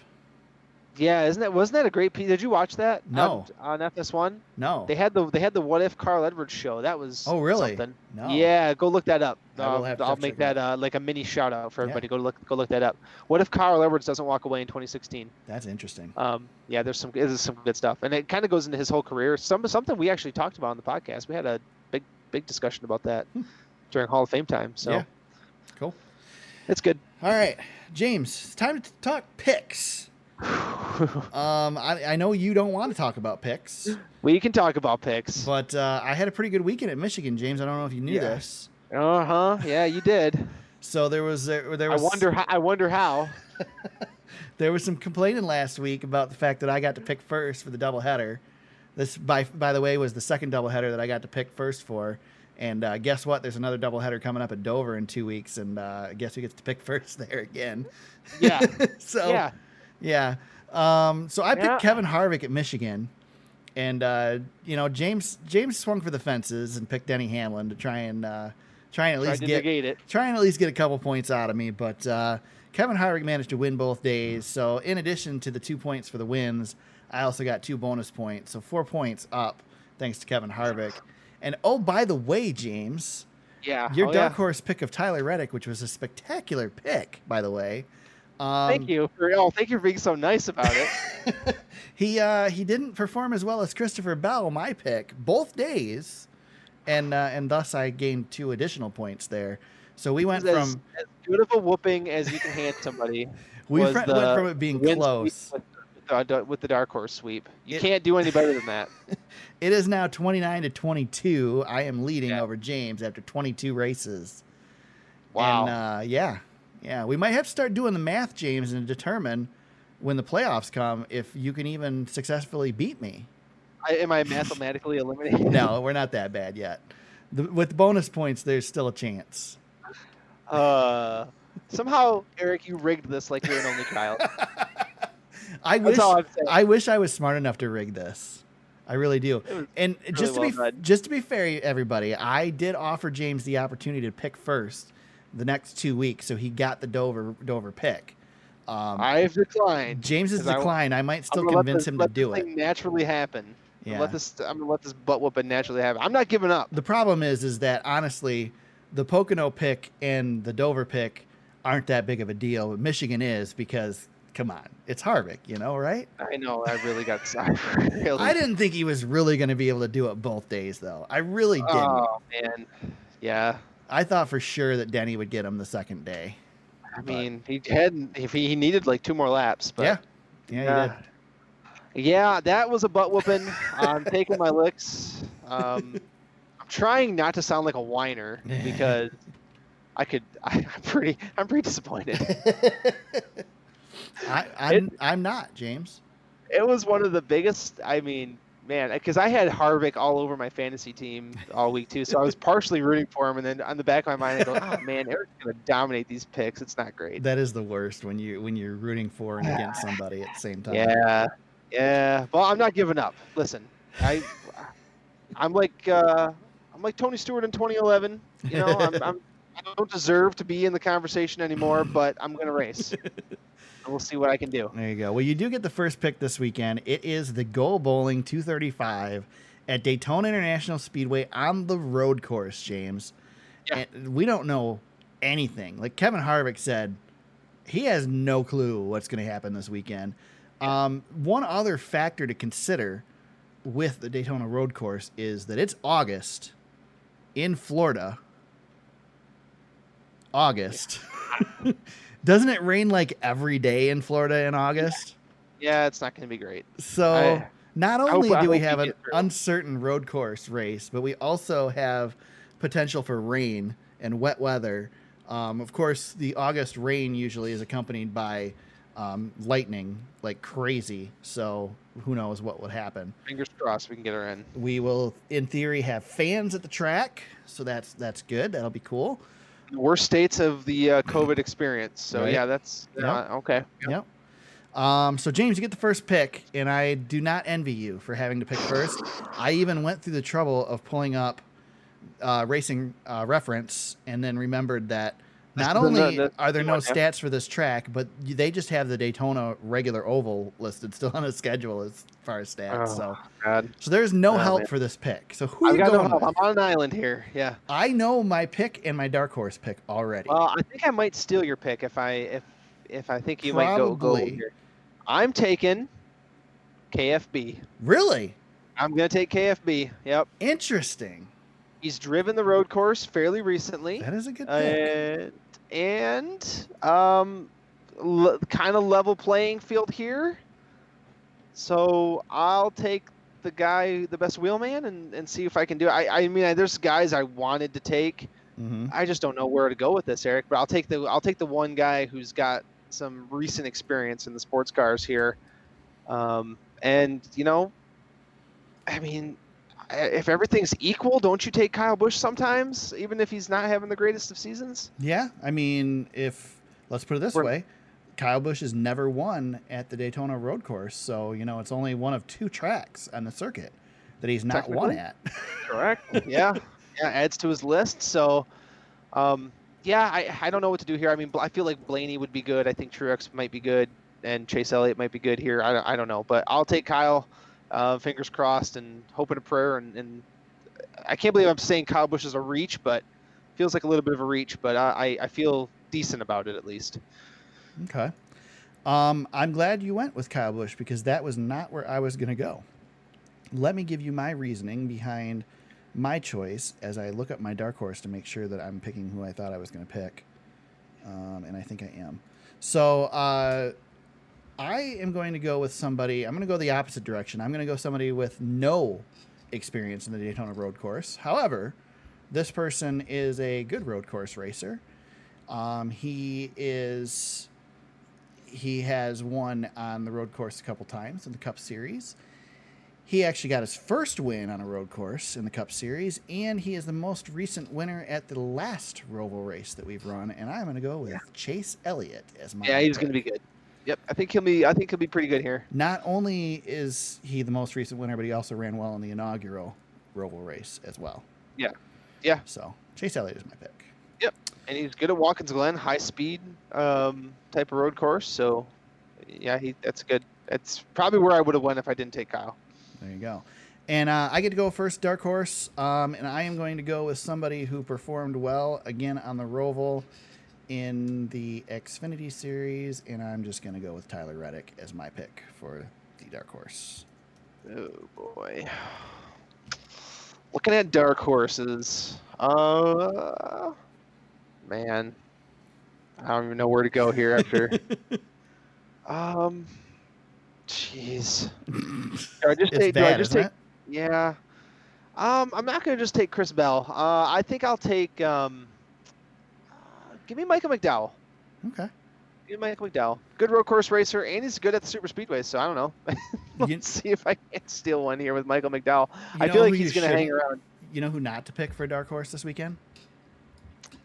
Speaker 4: Yeah, wasn't that a great piece? Did you watch that?
Speaker 1: No.
Speaker 4: On FS1?
Speaker 1: No.
Speaker 4: They had the What If Carl Edwards show. That was
Speaker 1: really?
Speaker 4: Something.
Speaker 1: No.
Speaker 4: Yeah, go look that up.
Speaker 1: I'll
Speaker 4: make that like a mini shout out for everybody. Go look that up. What if Carl Edwards doesn't walk away in 2016?
Speaker 1: That's interesting.
Speaker 4: Yeah, there's some good stuff, and it kind of goes into his whole career. Something we actually talked about on the podcast. We had a big discussion about that during Hall of Fame time. So
Speaker 1: yeah. Cool.
Speaker 4: It's good.
Speaker 1: All right, James, it's time to talk picks. I know you don't want to talk about picks.
Speaker 4: We can talk about picks.
Speaker 1: But I had a pretty good weekend at Michigan, James. I don't know if you knew this.
Speaker 4: Yeah, you did.
Speaker 1: So there was
Speaker 4: I wonder how.
Speaker 1: There was some complaining last week about the fact that I got to pick first for the doubleheader. This, by the way, was the second doubleheader that I got to pick first for. And guess what? There's another doubleheader coming up at Dover in 2 weeks, and guess who gets to pick first there again?
Speaker 4: Yeah.
Speaker 1: So, yeah. So I picked Kevin Harvick at Michigan, and James swung for the fences and picked Denny Hamlin to try and at least get a couple points out of me. But Kevin Harvick managed to win both days. So in addition to the 2 points for the wins, I also got 2 bonus points. So 4 points up thanks to Kevin Harvick. And oh, by the way, James, your dark horse pick of Tyler Reddick, which was a spectacular pick, by the way.
Speaker 4: Thank you for being so nice about it.
Speaker 1: He didn't perform as well as Christopher Bell, my pick, both days, and thus I gained 2 additional points there. So we went from
Speaker 4: as good of a whooping as you can hand somebody.
Speaker 1: We went from it being close
Speaker 4: with the dark horse sweep. You can't do any better than that.
Speaker 1: It is now 29-22. I am leading over James after 22 races.
Speaker 4: Wow.
Speaker 1: And yeah. We might have to start doing the math, James, and determine when the playoffs come if you can even successfully beat me.
Speaker 4: Am I mathematically eliminated?
Speaker 1: No, we're not that bad yet. With bonus points, there's still a chance.
Speaker 4: Somehow, Eric, you rigged this like you're an only child.
Speaker 1: I wish I was smart enough to rig this. I really do. And really just to be fair, everybody, I did offer James the opportunity to pick first the next 2 weeks, so he got the Dover pick.
Speaker 4: I've declined.
Speaker 1: James has declined. I might still convince him to do it.
Speaker 4: Naturally happen.
Speaker 1: Yeah.
Speaker 4: I'm gonna let this butt whooping naturally happen. I'm not giving up.
Speaker 1: The problem is that honestly, the Pocono pick and the Dover pick aren't that big of a deal. But Michigan is because. Come on, it's Harvick, right?
Speaker 4: I know. I really got sorry for it. Really.
Speaker 1: I didn't think he was really going to be able to do it both days, though. I really didn't.
Speaker 4: Oh man, yeah.
Speaker 1: I thought for sure that Denny would get him the second day.
Speaker 4: Mean, he needed like 2 more laps, but
Speaker 1: he did.
Speaker 4: Yeah, that was a butt whooping. I'm taking my licks. I'm trying not to sound like a whiner because I'm pretty disappointed.
Speaker 1: I'm not, James.
Speaker 4: It was one of the biggest. I mean, man, because I had Harvick all over my fantasy team all week too, so I was partially rooting for him, and then on the back of my mind, I go, "Oh man, Eric's gonna dominate these picks. It's not great."
Speaker 1: That is the worst when you're rooting for and against somebody at the same time.
Speaker 4: Yeah. Well, I'm not giving up. Listen, I'm like Tony Stewart in 2011. I don't deserve to be in the conversation anymore, but I'm gonna race. We'll see what I can do.
Speaker 1: There you go. Well, you do get the first pick this weekend. It is the Go Bowling 235 at Daytona International Speedway on the road course, James. Yeah. And we don't know anything. Like Kevin Harvick said, he has no clue what's going to happen this weekend. Yeah. One other factor to consider with the Daytona road course is that it's August in Florida. August. Yeah. Doesn't it rain like every day in Florida in August?
Speaker 4: Yeah, it's not going to be great.
Speaker 1: So not only do we have an uncertain road course race, but we also have potential for rain and wet weather. Of course, the August rain usually is accompanied by lightning like crazy. So who knows what would happen.
Speaker 4: Fingers crossed we can get her in.
Speaker 1: We will, in theory, have fans at the track. So that's good. That'll be cool.
Speaker 4: The worst states of the COVID experience. So,
Speaker 1: right.
Speaker 4: Yeah, that's okay.
Speaker 1: Yep. So, James, you get the first pick, and I do not envy you for having to pick first. I even went through the trouble of pulling up Racing Reference and then remembered that not only are there no stats for this track, but they just have the Daytona regular oval listed still on the schedule as far as stats. So there's no help for this pick. So who are you going with?
Speaker 4: I'm on an island here. Yeah.
Speaker 1: I know my pick and my dark horse pick already.
Speaker 4: Well, I think I might steal your pick if I think you might go here. I'm taking KFB.
Speaker 1: Really?
Speaker 4: I'm going to take KFB. Yep.
Speaker 1: Interesting.
Speaker 4: He's driven the road course fairly recently.
Speaker 1: That is a good pick.
Speaker 4: And kind of level playing field here. So I'll take the best wheelman and see if I can do it. I mean, there's guys I wanted to take.
Speaker 1: Mm-hmm.
Speaker 4: I just don't know where to go with this, Eric. But I'll take the one guy who's got some recent experience in the sports cars here. And you know, I mean, if everything's equal, don't you take Kyle Busch sometimes, even if he's not having the greatest of seasons?
Speaker 1: Yeah, I mean, let's put it this way, Kyle Busch has never won at the Daytona Road Course, so it's only one of 2 tracks on the circuit that he's not won at.
Speaker 4: Correct. Yeah, adds to his list. So, I don't know what to do here. I mean, I feel like Blaney would be good. I think Truex might be good, and Chase Elliott might be good here. I don't know, but I'll take Kyle. Fingers crossed and hoping a prayer. And I can't believe I'm saying Kyle Busch is a reach, but feels like a little bit of a reach. But I feel decent about it at least.
Speaker 1: Okay. I'm glad you went with Kyle Busch because that was not where I was going to go. Let me give you my reasoning behind my choice as I look up my dark horse to make sure that I'm picking who I thought I was going to pick. And I think I am. So I am going to go with somebody. I'm going to go the opposite direction. I'm going to go somebody with no experience in the Daytona Road Course. However, this person is a good road course racer. He has won on the road course a couple times in the Cup Series. He actually got his first win on a road course in the Cup Series, and he is the most recent winner at the last Roval race that we've run. And I'm going to go with Chase Elliott as my
Speaker 4: pick. He's going to be good. Yep, I think he'll be pretty good here.
Speaker 1: Not only is he the most recent winner, but he also ran well in the inaugural Roval race as well.
Speaker 4: Yeah.
Speaker 1: So Chase Elliott is my pick.
Speaker 4: Yep, and he's good at Watkins Glen, high speed type of road course. So yeah, that's good. That's probably where I would have went if I didn't take Kyle.
Speaker 1: There you go. And I get to go first, dark horse, and I am going to go with somebody who performed well again on the Roval in the Xfinity Series, and I'm just going to go with Tyler Reddick as my pick for the dark horse.
Speaker 4: Oh boy, looking at dark horses, man, I don't even know where to go here after. Jeez. Do I just take? Yeah. I'm not gonna just take Chris Bell. I think I'll take. Give me Michael McDowell.
Speaker 1: Okay.
Speaker 4: Give me Michael McDowell. Good road course racer, and he's good at the super speedways. So I don't know. Let's see if I can steal one here with Michael McDowell. I feel like he's gonna hang around.
Speaker 1: You know who not to pick for a dark horse this weekend?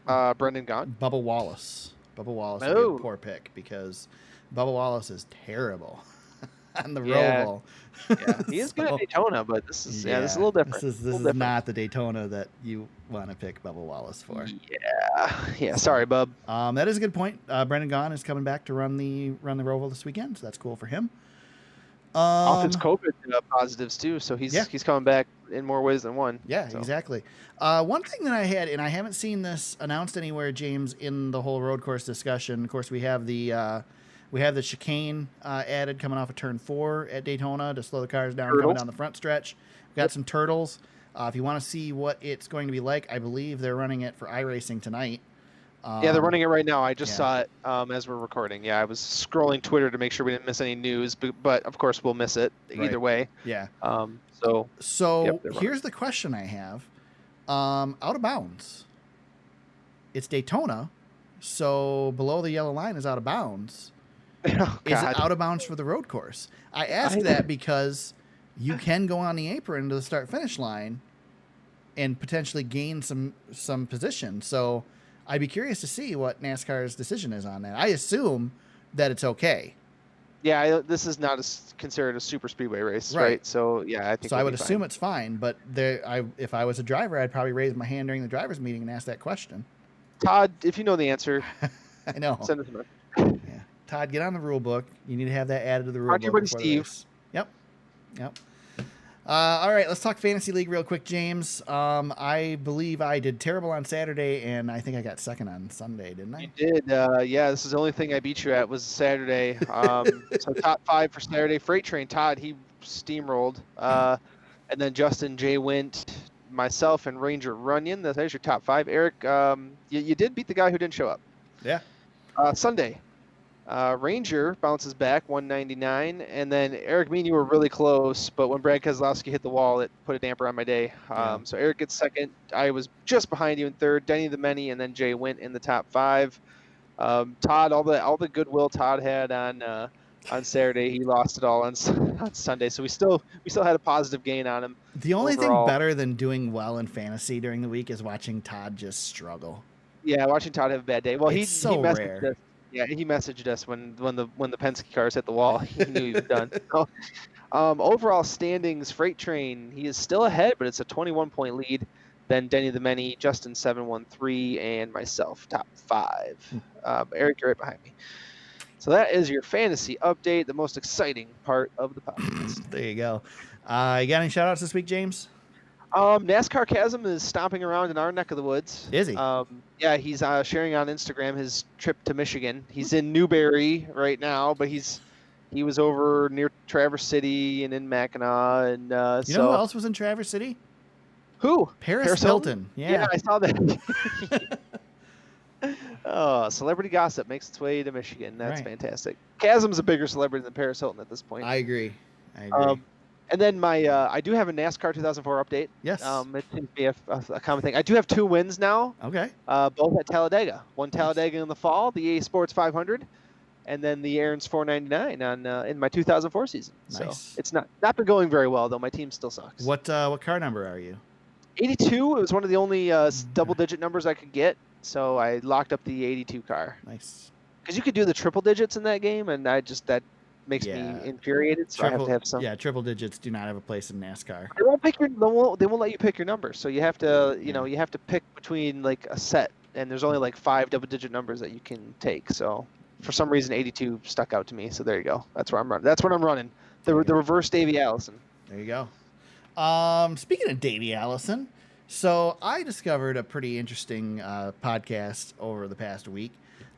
Speaker 4: Brendan Gaughan.
Speaker 1: Bubba Wallace. Bubba Wallace would be a poor pick because Bubba Wallace is terrible on the Roval.
Speaker 4: Yeah, he is good at Daytona, but this is a little different.
Speaker 1: This is not the Daytona that you want to pick Bubba Wallace for.
Speaker 4: Yeah. Sorry, Bub.
Speaker 1: That is a good point. Brendan Gaughan is coming back to run the Roval this weekend, so that's cool for him.
Speaker 4: Off his COVID positives too, so he's coming back in more ways than one.
Speaker 1: Yeah,
Speaker 4: so.
Speaker 1: Exactly. One thing that I had, and I haven't seen this announced anywhere, James, in the whole road course discussion. Of course, we have the chicane added coming off of turn 4 at Daytona to slow the cars down coming down the front stretch. We've got some turtles. If you want to see what it's going to be like, I believe they're running it for iRacing tonight.
Speaker 4: They're running it right now. I just saw it as we're recording. Yeah, I was scrolling Twitter to make sure we didn't miss any news, but of course we'll miss it either way.
Speaker 1: Yeah.
Speaker 4: So
Speaker 1: here's the question I have. Out of bounds. It's Daytona, so below the yellow line is out of bounds.
Speaker 4: Oh,
Speaker 1: is it out of bounds for the road course? I ask that because you can go on the apron to the start-finish line and potentially gain some position. So I'd be curious to see what NASCAR's decision is on that. I assume that it's okay.
Speaker 4: Yeah, this is not considered a super speedway race, right? So yeah, I think
Speaker 1: so. I would assume it's fine, but if I was a driver, I'd probably raise my hand during the drivers' meeting and ask that question.
Speaker 4: Todd, if you know the answer,
Speaker 1: I know.
Speaker 4: Send us a message.
Speaker 1: Yeah, Todd, get on the rule book. You need to have that added to the rule book.
Speaker 4: Buddy Steve.
Speaker 1: Yep. All right, let's talk Fantasy League real quick, James. I believe I did terrible on Saturday, and I think I got second on Sunday, didn't I?
Speaker 4: You did. This is the only thing I beat you at was Saturday. So top 5 for Saturday. Freight Train, Todd, he steamrolled. And then Justin, Jay Wint, myself, and Ranger Runyon. There's your top 5. Eric, you did beat the guy who didn't show up.
Speaker 1: Yeah.
Speaker 4: Sunday. Ranger bounces back 199, and then Eric, me and you were really close, but when Brad Keselowski hit the wall, it put a damper on my day. So Eric gets second. I was just behind you in third. Denny the Many, and then Jay Wint in the top 5. Todd, all the goodwill Todd had on Saturday, he lost it all on on Sunday. So we still had a positive gain on him.
Speaker 1: The only thing
Speaker 4: overall.
Speaker 1: better than doing well in fantasy during the week is watching Todd just struggle.
Speaker 4: Yeah, watching Todd have a bad day. Well,
Speaker 1: It's so
Speaker 4: he messaged
Speaker 1: rare.
Speaker 4: us. Yeah, he messaged us when the Penske cars hit the wall. He knew he was done. So, overall standings, Freight Train, he is still ahead, but it's a 21-point lead. Then Denny the Many, Justin 713, and myself top 5. Eric, you're right behind me. So that is your fantasy update, the most exciting part of the podcast.
Speaker 1: There you go. You got any shout outs this week, James?
Speaker 4: NASCAR Chasm is stomping around in our neck of the woods.
Speaker 1: Is he?
Speaker 4: Yeah, he's sharing on Instagram his trip to Michigan. He's in Newberry right now, but he was over near Traverse City and in Mackinac. And
Speaker 1: You know who else was in Traverse City?
Speaker 4: Who?
Speaker 1: Paris Hilton.
Speaker 4: Yeah, I saw that. Oh, celebrity gossip makes its way to Michigan. That's
Speaker 1: Right.
Speaker 4: fantastic. Chasm's a bigger celebrity than Paris Hilton at this point.
Speaker 1: I agree.
Speaker 4: And then my I do have a NASCAR 2004 update.
Speaker 1: Yes.
Speaker 4: It seems to be a common thing. I do have 2 wins now,
Speaker 1: Okay.
Speaker 4: both at Talladega. One Talladega in the fall, the EA Sports 500, and then the Aaron's 499 on in my 2004 season.
Speaker 1: Nice.
Speaker 4: So it's not been going very well though. My team still sucks.
Speaker 1: What car number are you?
Speaker 4: 82. It was one of the only double-digit numbers I could get, so I locked up the 82 car.
Speaker 1: Nice.
Speaker 4: Because you could do the triple digits in that game, and that makes me infuriated. So I have to have some.
Speaker 1: Yeah, triple digits do not have a place in NASCAR.
Speaker 4: They won't pick they won't let you pick your numbers. So you have to you have to pick between like a set, and there's only like 5 double-digit numbers that you can take. So for some reason 82 stuck out to me. So there you go. That's where I'm running. That's what I'm running. The reverse Davey Allison.
Speaker 1: There you go. Speaking of Davey Allison, so I discovered a pretty interesting podcast over the past week,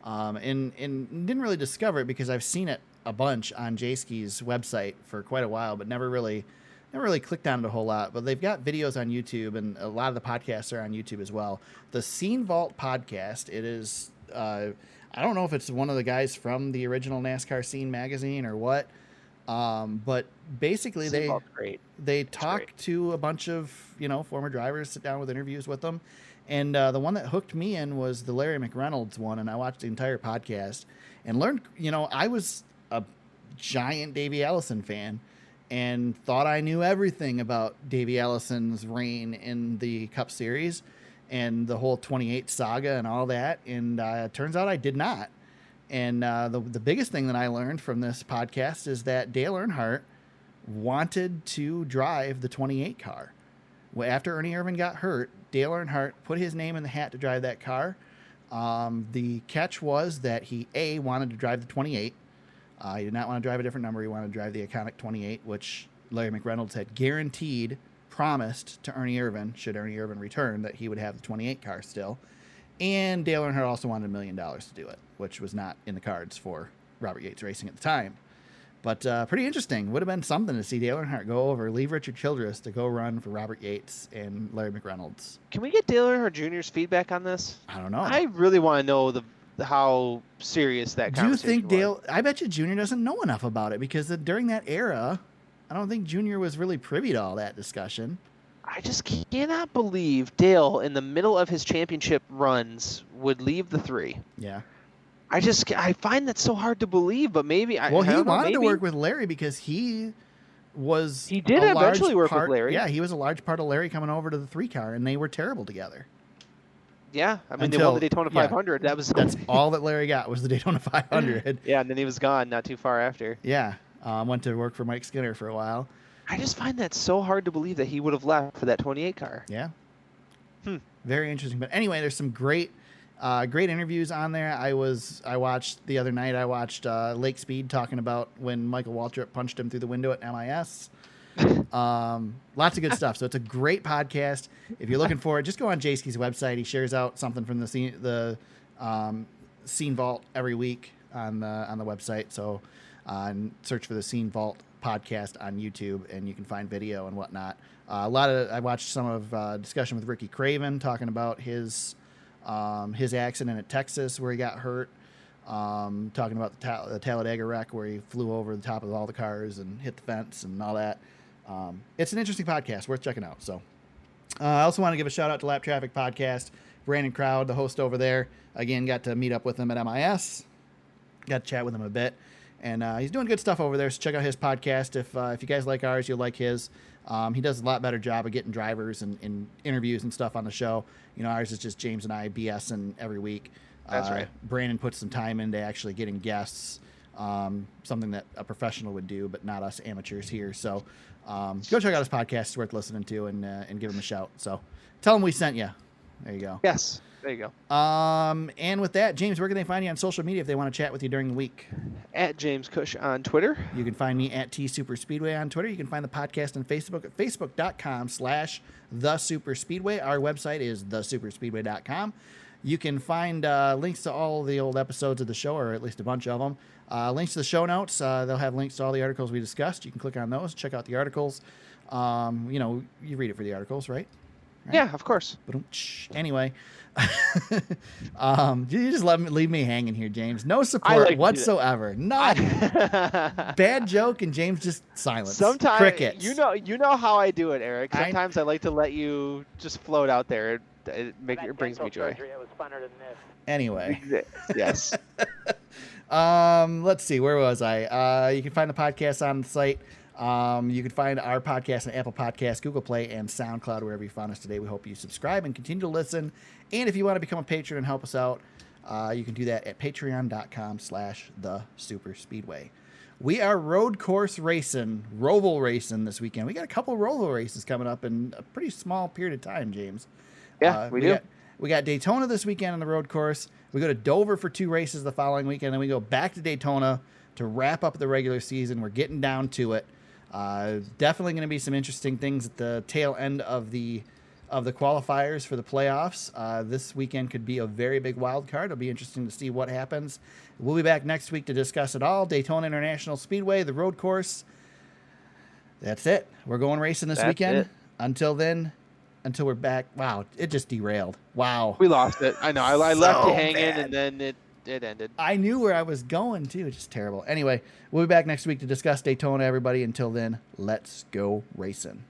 Speaker 1: and didn't really discover it because I've seen it a bunch on Jayski's website for quite a while, but never really clicked on it a whole lot. But they've got videos on YouTube, and a lot of the podcasts are on YouTube as well. The Scene Vault podcast. It is. I don't know if it's one of the guys from the original NASCAR Scene magazine or what. But basically they talk to a bunch of, former drivers, sit down with interviews with them. And the one that hooked me in was the Larry McReynolds one. And I watched the entire podcast and learned, I was a giant Davey Allison fan and thought I knew everything about Davey Allison's reign in the Cup Series and the whole 28 saga and all that. And it turns out I did not. And the biggest thing that I learned from this podcast is that Dale Earnhardt wanted to drive the 28 car. After Ernie Irvan got hurt, Dale Earnhardt put his name in the hat to drive that car. The catch was that he, A, wanted to drive the 28. He did not want to drive a different number. He wanted to drive the iconic 28, which Larry McReynolds had promised to Ernie Irvan, should Ernie Irvan return, that he would have the 28 car still. And Dale Earnhardt also wanted $1 million to do it, which was not in the cards for Robert Yates Racing at the time. But pretty interesting. Would have been something to see Dale Earnhardt go over, leave Richard Childress to go run for Robert Yates and Larry McReynolds.
Speaker 4: Can we get Dale Earnhardt Jr.'s feedback on this?
Speaker 1: I don't know.
Speaker 4: I really want to know how serious that conversation was.
Speaker 1: Do you think Dale... I bet you Jr. doesn't know enough about it because during that era, I don't think Jr. was really privy to all that discussion.
Speaker 4: I just cannot believe Dale, in the middle of his championship runs, would leave the 3.
Speaker 1: Yeah.
Speaker 4: I find that so hard to believe, but maybe
Speaker 1: he wanted to work with Larry because he did
Speaker 4: eventually work with Larry.
Speaker 1: Yeah, he was a large part of Larry coming over to the 3 car, and they were terrible together.
Speaker 4: Yeah, I mean, they won the Daytona 500. That's
Speaker 1: all that Larry got was the Daytona 500.
Speaker 4: Yeah, and then he was gone not too far after.
Speaker 1: Yeah, went to work for Mike Skinner for a while.
Speaker 4: I just find that so hard to believe that he would have left for that 28 car.
Speaker 1: Yeah. Very interesting. But anyway, there's some great interviews on there. I watched the other night. I watched Lake Speed talking about when Michael Waltrip punched him through the window at MIS. Lots of good stuff. So it's a great podcast. If you're looking for it, just go on Jayski's website. He shares out something from the Scene Vault every week on the website. So search for the Scene Vault podcast on YouTube, and you can find video and whatnot. I watched some of discussion with Ricky Craven talking about his accident at Texas where he got hurt, talking about the Talladega wreck where he flew over the top of all the cars and hit the fence and all that. It's an interesting podcast, worth checking out. So I also want to give a shout out to Lap Traffic Podcast. Brandon Crowd, the host over there. Again, got to meet up with him at MIS. Got to chat with him a bit. And he's doing good stuff over there, so check out his podcast. If you guys like ours, you'll like his. He does a lot better job of getting drivers and interviews and stuff on the show. Ours is just James and I BSing every week.
Speaker 4: That's right.
Speaker 1: Brandon puts some time into actually getting guests, something that a professional would do, but not us amateurs here. So go check out his podcast. It's worth listening to and give him a shout. So tell him we sent you. There you go.
Speaker 4: Yes. There you go.
Speaker 1: And with that, James, where can they find you on social media if they want to chat with you during the week?
Speaker 4: At James Cush on Twitter.
Speaker 1: You can find me at T Super Speedway on Twitter. You can find the podcast on Facebook at facebook.com/The Super Speedway. Our website is thesuperspeedway.com. You can find links to all the old episodes of the show, or at least a bunch of them. Links to the show notes. They'll have links to all the articles we discussed. You can click on those, check out the articles. You read it for the articles, right?
Speaker 4: Yeah, of course.
Speaker 1: Anyway, you just leave me hanging here, James. No support whatsoever. None. Bad joke, and James just silence.
Speaker 4: Sometimes
Speaker 1: crickets.
Speaker 4: You know how I do it, Eric. Sometimes I like to let you just float out there. It brings me joy.
Speaker 2: It was funner than this.
Speaker 1: Anyway.
Speaker 4: Yes.
Speaker 1: Let's see. Where was I? You can find the podcast on the site. You can find our podcast on Apple Podcasts, Google Play, and SoundCloud, wherever you found us today. We hope you subscribe and continue to listen. And if you want to become a patron and help us out, you can do that at patreon.com/thesuperspeedway. We are road course racing, Roval racing this weekend. We got a couple Roval races coming up in a pretty small period of time, James.
Speaker 4: Yeah, we do.
Speaker 1: We got Daytona this weekend on the road course. We go to Dover for 2 races the following weekend. Then we go back to Daytona to wrap up the regular season. We're getting down to it. Definitely going to be some interesting things at the tail end of the qualifiers for the playoffs. This weekend could be a very big wild card. It'll be interesting to see what happens. We'll be back next week to discuss it all. Daytona International Speedway, the road course. That's it. We're going racing this weekend.
Speaker 4: It.
Speaker 1: Until then, until we're back. Wow, it just derailed. Wow.
Speaker 4: We lost it. I know. I left you hanging, and then it ended.
Speaker 1: I knew where I was going, too. Just terrible. Anyway, we'll be back next week to discuss Daytona, everybody. Until then, let's go racing.